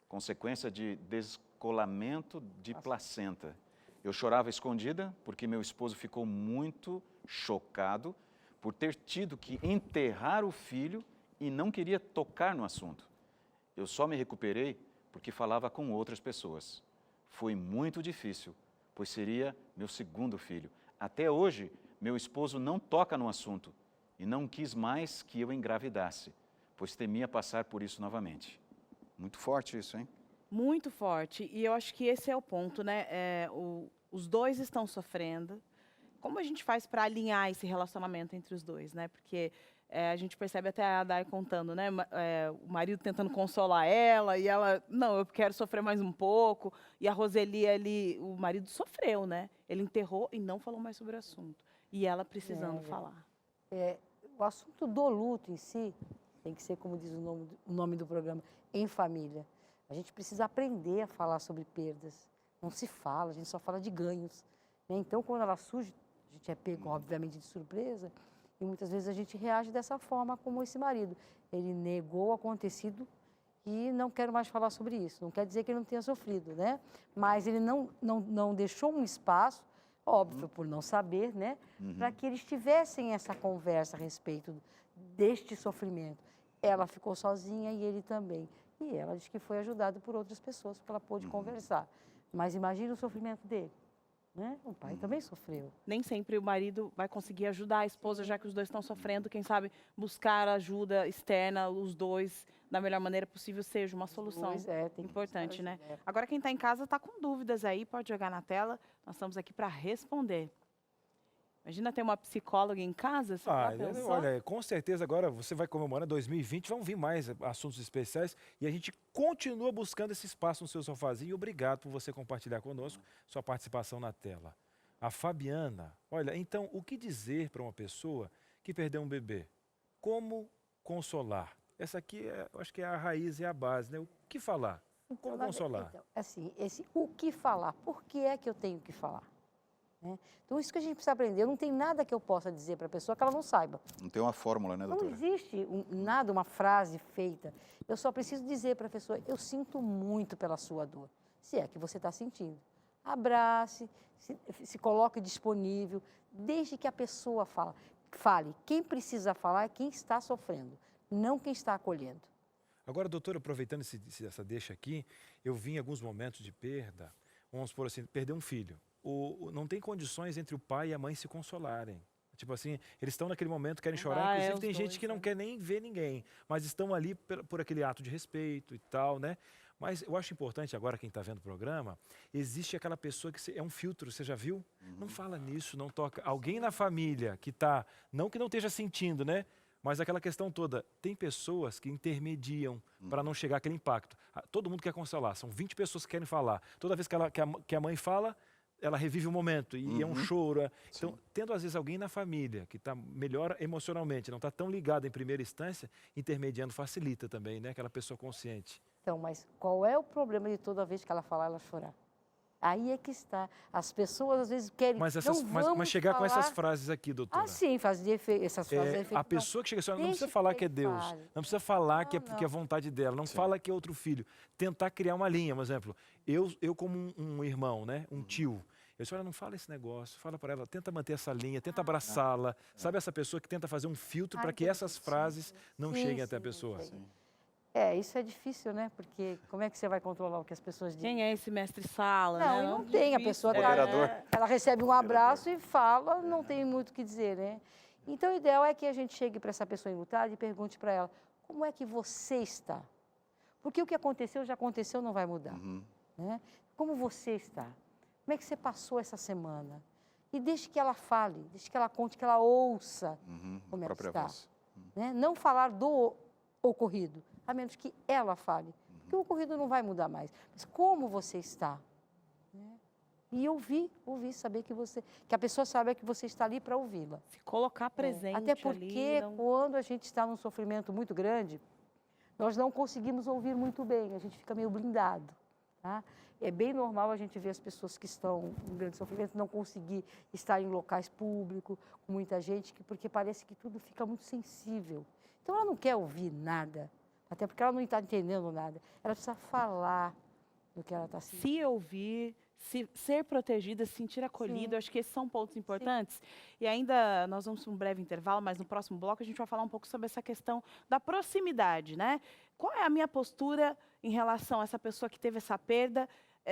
Consequência de descolamento de placenta. Eu chorava escondida porque meu esposo ficou muito chocado por ter tido que enterrar o filho e não queria tocar no assunto. Eu só me recuperei porque falava com outras pessoas. Foi muito difícil, pois seria meu segundo filho. Até hoje, meu esposo não toca no assunto e não quis mais que eu engravidasse, pois temia passar por isso novamente. Muito forte isso, hein? Muito forte. E eu acho que esse é o ponto, né? Os dois estão sofrendo. Como a gente faz para alinhar esse relacionamento entre os dois, né? Porque a gente percebe até a Dai contando, né? O marido tentando consolar ela e ela, não, eu quero sofrer mais um pouco. E a Roseli ali, o marido sofreu, né? Ele enterrou e não falou mais sobre o assunto. E ela precisando falar. O assunto do luto em si tem que ser, como diz o nome do programa, em família. A gente precisa aprender a falar sobre perdas. Não se fala, a gente só fala de ganhos, né? Então, quando ela surge, a gente é pego, obviamente, de surpresa, e muitas vezes a gente reage dessa forma como esse marido. Ele negou o acontecido e não quero mais falar sobre isso. Não quer dizer que ele não tenha sofrido, né? Mas ele não deixou um espaço, óbvio, por não saber, né? Para que eles tivessem essa conversa a respeito deste sofrimento. Ela ficou sozinha e ele também. E ela diz que foi ajudada por outras pessoas, porque ela pôde conversar. Mas imagina o sofrimento dele, né? O pai também sofreu. Nem sempre o marido vai conseguir ajudar a esposa, já que os dois estão sofrendo. Quem sabe buscar ajuda externa, os dois, da melhor maneira possível, seja uma solução Tem que importante, buscar né? ajuda. Agora, quem está em casa está com dúvidas aí, pode jogar na tela. Nós estamos aqui para responder. Imagina ter uma psicóloga em casa, você já pensou? Olha, com certeza agora você vai comemorar 2020, vão vir mais assuntos especiais e a gente continua buscando esse espaço no seu sofazinho. E obrigado por você compartilhar conosco sua participação na tela. A Fabiana, olha, então o que dizer para uma pessoa que perdeu um bebê? Como consolar? Essa aqui, eu acho que é a raiz e a base, né? O que falar? Como consolar? Então, assim, o que falar? Por que é que eu tenho que falar? Né? Então, isso que a gente precisa aprender. Não tem nada que eu possa dizer para a pessoa que ela não saiba. Não tem uma fórmula, né, doutora? Não existe nada, uma frase feita. Eu só preciso dizer para a pessoa, eu sinto muito pela sua dor, se é que você está sentindo. Abrace, se coloque disponível, desde que a pessoa fale. Quem precisa falar é quem está sofrendo, não quem está acolhendo. Agora, doutora, aproveitando essa deixa aqui, eu vi em alguns momentos de perda, vamos supor assim, perder um filho. Não tem condições entre o pai e a mãe se consolarem. Tipo assim, eles estão naquele momento, querem chorar. Inclusive, tem gente que não quer nem ver ninguém, mas estão ali por aquele ato de respeito e tal, né? Mas eu acho importante agora, quem está vendo o programa, existe aquela pessoa que é um filtro, você já viu? Não fala nisso, não toca. Alguém na família que está, não que não esteja sentindo, né? Mas aquela questão toda, tem pessoas que intermediam para não chegar aquele impacto. Todo mundo quer consolar, são 20 pessoas que querem falar. Toda vez que a mãe fala, ela revive o momento e é um choro. Então, tendo às vezes alguém na família que está melhor emocionalmente, não está tão ligado em primeira instância, intermediando facilita também, né? Aquela pessoa consciente. Então, mas qual é o problema de toda vez que ela falar, ela chorar? Aí é que está. As pessoas às vezes querem. Mas, Não chegar com essas falar... frases aqui, doutora. Ah, sim, essas frases de efeito. A pessoa que chega assim, não Deixa precisa que falar que é ele Deus, fale. não precisa falar que é Não, porque é não. vontade dela, não Sim. fala que é outro filho. Tentar criar uma linha, por exemplo, eu como um irmão, né, um tio, eu disse, olha, não fala esse negócio, fala para ela, tenta manter essa linha, tenta abraçá-la. Sabe essa pessoa que tenta fazer um filtro para que essas frases não Sim, cheguem até a sim, pessoa? sim. Isso é difícil, né? Porque como é que você vai controlar o que as pessoas dizem? Quem é esse mestre sala, Não, né? e não tem. A difícil, pessoa Moderador. ela recebe um abraço e fala, não tem muito o que dizer, né? Então, o ideal é que a gente chegue para essa pessoa enlutada e pergunte para ela, como é que você está? Porque o que aconteceu, já aconteceu, não vai mudar. Né? Como você está? Como é que você passou essa semana? E deixe que ela fale, deixe que ela conte, que ela ouça como ela está. Voz. Né? Não falar do ocorrido, a menos que ela fale. Porque o ocorrido não vai mudar mais. Mas como você está? Né? E ouvir, saber que a pessoa saiba que você está ali para ouvi-la. Se colocar presente Até porque ali, não... quando a gente está num sofrimento muito grande, nós não conseguimos ouvir muito bem, a gente fica meio blindado. Tá? É bem normal a gente ver as pessoas que estão em grande sofrimento não conseguir estar em locais públicos, com muita gente, porque parece que tudo fica muito sensível. Então ela não quer ouvir nada, até porque ela não está entendendo nada. Ela precisa falar do que ela está sentindo. Se ouvir, ser protegida, se sentir acolhida, eu acho que esses são pontos importantes. E ainda, nós vamos para um breve intervalo, mas no próximo bloco a gente vai falar um pouco sobre essa questão da proximidade, né? Qual é a minha postura em relação a essa pessoa que teve essa perda?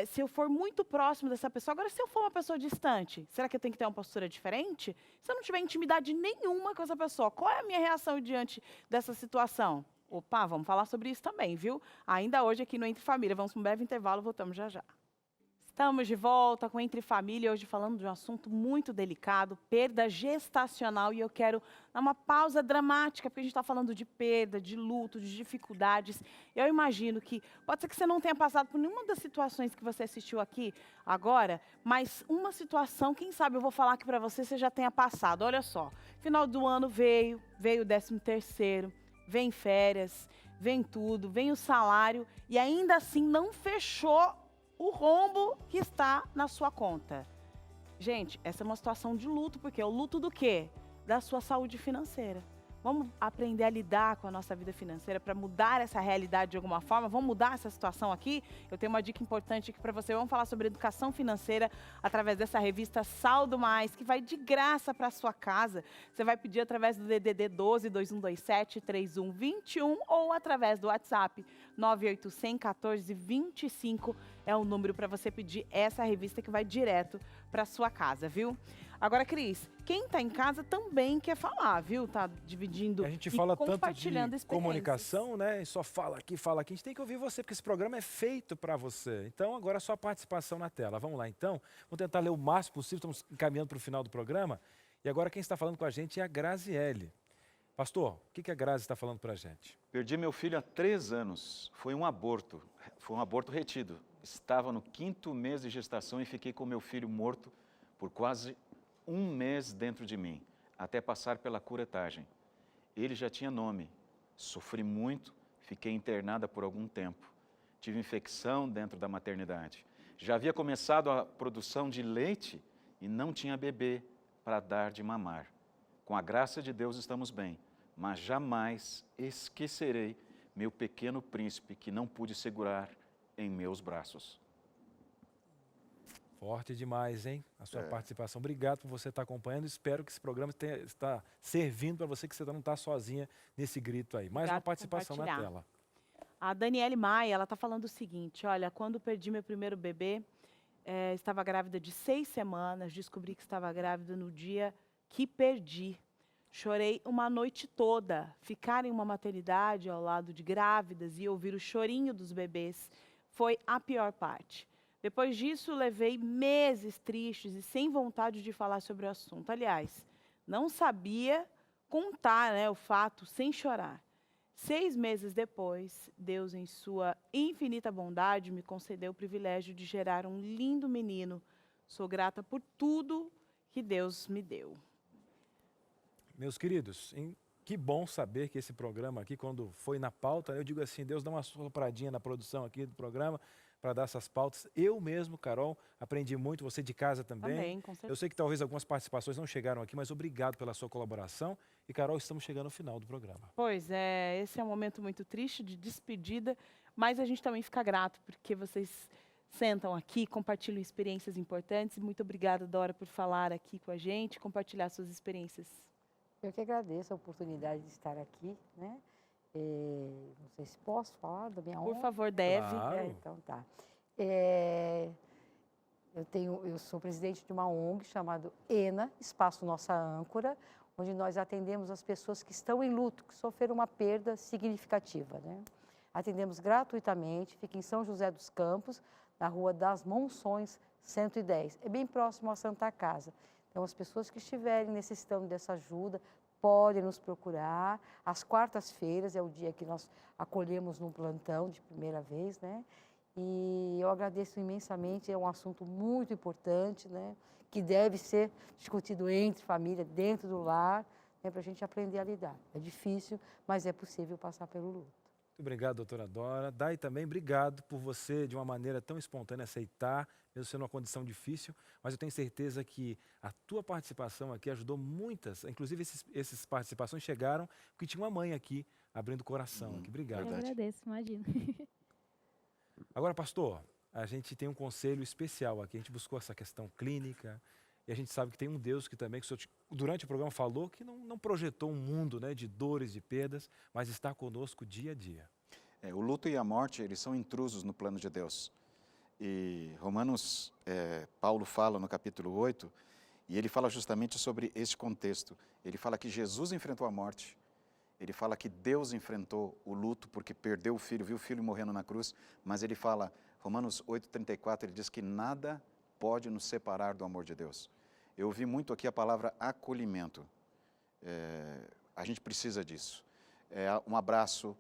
Se eu for muito próximo dessa pessoa, agora se eu for uma pessoa distante, será que eu tenho que ter uma postura diferente? Se eu não tiver intimidade nenhuma com essa pessoa, qual é a minha reação diante dessa situação? Opa, vamos falar sobre isso também, viu? Ainda hoje aqui no Entre Família. Vamos para um breve intervalo, voltamos já já. Estamos de volta com Entre Família, hoje falando de um assunto muito delicado, perda gestacional, e eu quero dar uma pausa dramática, porque a gente está falando de perda, de luto, de dificuldades. Eu imagino que, pode ser que você não tenha passado por nenhuma das situações que você assistiu aqui agora, mas uma situação, quem sabe eu vou falar aqui para você já tenha passado. Olha só, final do ano veio o 13º, vem férias, vem tudo, vem o salário, e ainda assim não fechou o rombo que está na sua conta. Gente, essa é uma situação de luto, porque é o luto do quê? Da sua saúde financeira. Vamos aprender a lidar com a nossa vida financeira para mudar essa realidade de alguma forma? Vamos mudar essa situação aqui? Eu tenho uma dica importante aqui para você. Vamos falar sobre educação financeira através dessa revista Saldo Mais, que vai de graça para a sua casa. Você vai pedir através do DDD 12 2127 3121 ou através do WhatsApp 98100 1425. É o número para você pedir essa revista que vai direto para a sua casa, viu? Agora, Cris, quem está em casa também quer falar, viu? Tá dividindo A gente e fala tanto compartilhando de experiências. comunicação, né? E só fala aqui, fala aqui. A gente tem que ouvir você, porque esse programa é feito para você. Então, agora a sua participação na tela. Vamos lá, então. Vamos tentar ler o máximo possível. Estamos encaminhando para o final do programa. E agora quem está falando com a gente é a Graziele. Pastor, o que a Grazi está falando para a gente? Perdi meu filho há 3 anos. Foi um aborto retido. Estava no 5º mês de gestação e fiquei com meu filho morto por quase 1 mês dentro de mim, até passar pela curetagem. Ele já tinha nome. Sofri muito, fiquei internada por algum tempo. Tive infecção dentro da maternidade. Já havia começado a produção de leite e não tinha bebê para dar de mamar. Com a graça de Deus estamos bem, mas jamais esquecerei meu pequeno príncipe que não pude segurar em meus braços. Forte demais, hein? A sua participação. Obrigado por você estar acompanhando. Espero que esse programa está servindo para você, que você não está sozinha nesse grito aí. Mais uma participação na tela. A Daniele Maia, ela está falando o seguinte, olha, quando perdi meu primeiro bebê, estava grávida de 6 semanas, descobri que estava grávida no dia que perdi. Chorei uma noite toda. Ficar em uma maternidade ao lado de grávidas e ouvir o chorinho dos bebês foi a pior parte. Depois disso, levei meses tristes e sem vontade de falar sobre o assunto. Aliás, não sabia contar, né, o fato sem chorar. 6 meses depois, Deus, em sua infinita bondade, me concedeu o privilégio de gerar um lindo menino. Sou grata por tudo que Deus me deu. Meus queridos, que bom saber que esse programa aqui, quando foi na pauta, eu digo assim, Deus dá uma sopradinha na produção aqui do programa, para dar essas pautas. Eu mesmo, Carol, aprendi muito, você de casa também. Também, com certeza. Eu sei que talvez algumas participações não chegaram aqui, mas obrigado pela sua colaboração. E, Carol, estamos chegando ao final do programa. Pois é, esse é um momento muito triste de despedida, mas a gente também fica grato porque vocês sentam aqui, compartilham experiências importantes. Muito obrigada, Dora, por falar aqui com a gente, compartilhar suas experiências. Eu que agradeço a oportunidade de estar aqui, né? Não sei se posso falar da minha Por honra. favor, deve. Claro. Então tá. Eu sou presidente de uma ONG chamada ENA, Espaço Nossa Âncora, onde nós atendemos as pessoas que estão em luto, que sofreram uma perda significativa, né? Atendemos gratuitamente, fica em São José dos Campos, na Rua das Monções, 110. É bem próximo à Santa Casa. Então, as pessoas que estiverem necessitando dessa ajuda, podem nos procurar. Às quartas-feiras é o dia que nós acolhemos no plantão de primeira vez, né? E eu agradeço imensamente, é um assunto muito importante, né? Que deve ser discutido entre família, dentro do lar, né? Para a gente aprender a lidar. É difícil, mas é possível passar pelo luto. Muito obrigado, doutora Dora. Dai também, obrigado por você, de uma maneira tão espontânea, aceitar, mesmo sendo uma condição difícil, mas eu tenho certeza que a tua participação aqui ajudou muitas, inclusive essas participações chegaram porque tinha uma mãe aqui abrindo o coração. Aqui. Obrigado. Eu agradeço, imagina. Agora, pastor, a gente tem um conselho especial aqui, a gente buscou essa questão clínica e a gente sabe que tem um Deus que também, que o senhor, durante o programa falou, que não projetou um mundo, né, de dores, de perdas, mas está conosco dia a dia. O luto e a morte, eles são intrusos no plano de Deus. E Romanos, Paulo fala no capítulo 8, e ele fala justamente sobre este contexto. Ele fala que Jesus enfrentou a morte, ele fala que Deus enfrentou o luto porque perdeu o filho, viu o filho morrendo na cruz, mas ele fala, Romanos 8,34, ele diz que nada pode nos separar do amor de Deus. Eu ouvi muito aqui a palavra acolhimento. A gente precisa disso. Um abraço,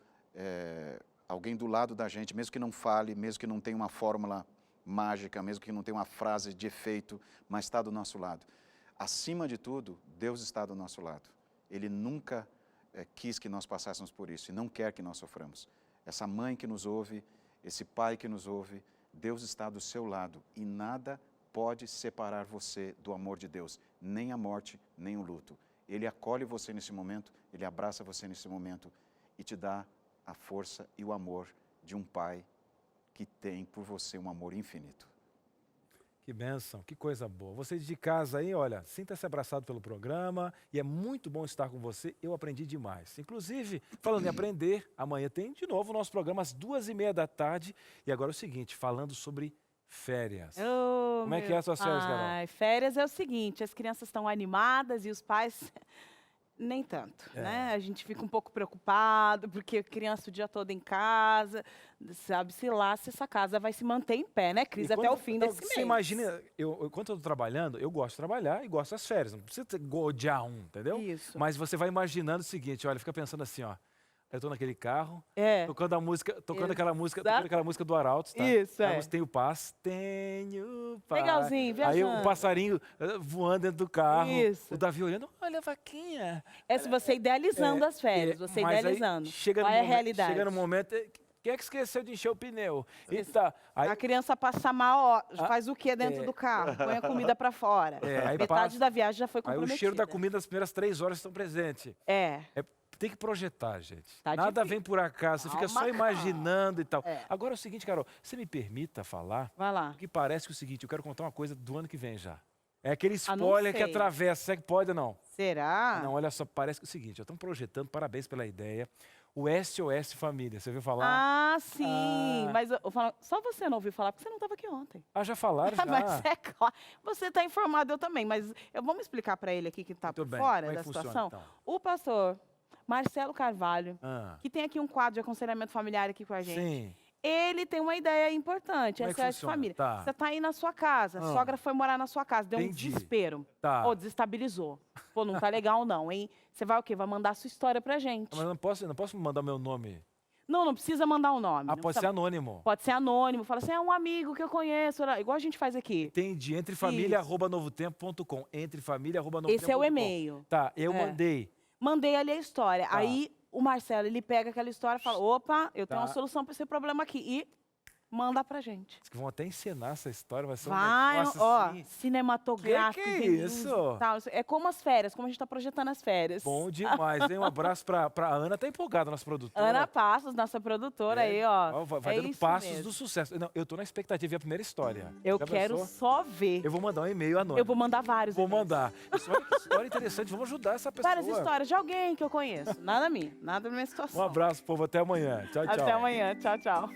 alguém do lado da gente, mesmo que não fale, mesmo que não tenha uma fórmula mágica, mesmo que não tenha uma frase de efeito, mas está do nosso lado. Acima de tudo, Deus está do nosso lado. Ele nunca quis que nós passássemos por isso e não quer que nós soframos. Essa mãe que nos ouve, esse pai que nos ouve, Deus está do seu lado e nada pode separar você do amor de Deus, nem a morte, nem o luto. Ele acolhe você nesse momento, ele abraça você nesse momento e te dá a força e o amor de um pai que tem por você um amor infinito. Que bênção, que coisa boa. Você de casa aí, olha, sinta-se abraçado pelo programa e é muito bom estar com você. Eu aprendi demais. Inclusive, falando em aprender, amanhã tem de novo o nosso programa às 2h30 da tarde. E agora é o seguinte, falando sobre férias. Oh, como é que é as suas férias, Carol? Férias é o seguinte, as crianças estão animadas e os pais nem tanto, né? A gente fica um pouco preocupado, porque a criança o dia todo em casa, sabe-se lá se essa casa vai se manter em pé, né, Cris, até o fim desse mês. Você imagina, enquanto eu estou trabalhando, eu gosto de trabalhar e gosto das férias, não precisa odiar entendeu? Isso. Mas você vai imaginando o seguinte, olha, fica pensando assim, ó, eu estou naquele carro, tocando aquela música do Arautos, tá? Isso, Tenho paz, tenho paz. Legalzinho, viajando. Aí o passarinho voando dentro do carro, Isso. o Davi olhando, olha a vaquinha. Se você idealizando as férias, você idealizando. Qual é a realidade? Chega no momento, quem é que esqueceu de encher o pneu? E tá, aí, a criança passa mal, faz o que dentro do carro? Põe a comida para fora. Aí metade da viagem já foi aí comprometida. o cheiro da comida das primeiras 3 horas estão presentes. Tem que projetar, gente. Tá Nada difícil. vem por acaso, você fica só imaginando e tal. É. Agora é o seguinte, Carol, você me permita falar? Vai lá. Porque parece que é o seguinte, eu quero contar uma coisa do ano que vem já. É aquele não spoiler que sei. atravessa, será que pode ou não? Será? Não, olha só, parece que é o seguinte, já estão projetando, parabéns pela ideia, o SOS Família, você ouviu falar? Ah, sim, mas eu falo, só você não ouviu falar, porque você não estava aqui ontem. Ah, já falaram, já? Mas é claro, você está informado, eu também, mas vamos explicar para ele aqui que está por fora como é da que funciona, situação. então? O pastor Marcelo Carvalho, que tem aqui um quadro de aconselhamento familiar aqui com a gente. Sim. Ele tem uma ideia importante, Como é que SOS funciona? Família. Tá. Você está aí na sua casa, a sogra foi morar na sua casa, deu Entendi. um desespero. Tá. Ou desestabilizou. Pô, não tá legal não, hein? Você vai o quê? Vai mandar a sua história pra gente. Mas eu não posso mandar meu nome? Não precisa mandar um nome. Ah, Não pode precisa- ser anônimo. Pode ser anônimo. Fala assim, é um amigo que eu conheço, igual a gente faz aqui. Entendi, entrefamilia@novotempo.com, entrefamilia@novotempo.com. Esse é o e-mail. Tá, eu mandei. Mandei ali a história. Tá. Aí o Marcelo, ele pega aquela história e fala, opa, eu tenho Tá. uma solução para esse problema aqui. E manda pra gente. Diz que vão até encenar essa história, vai ser um Vai, negócio ó, assim. cinematográfico. Que tem isso? luz e tal. É como as férias, como a gente tá projetando as férias. Bom demais, hein? Um abraço pra Ana, tá empolgada, nossa produtora. Ana Passos, nossa produtora aí, ó. Vai é dando isso passos mesmo. do sucesso. Não, eu tô na expectativa de ver a primeira história. Eu Já quero pensou? só ver. Eu vou mandar um e-mail anônimo. Eu vou mandar vários. Vou e-mails. mandar. Isso, olha que história interessante, vamos ajudar essa pessoa. Várias histórias de alguém que eu conheço. Nada minha, nada da minha situação. Um abraço, povo, até amanhã. Tchau, tchau. Até amanhã, tchau, tchau.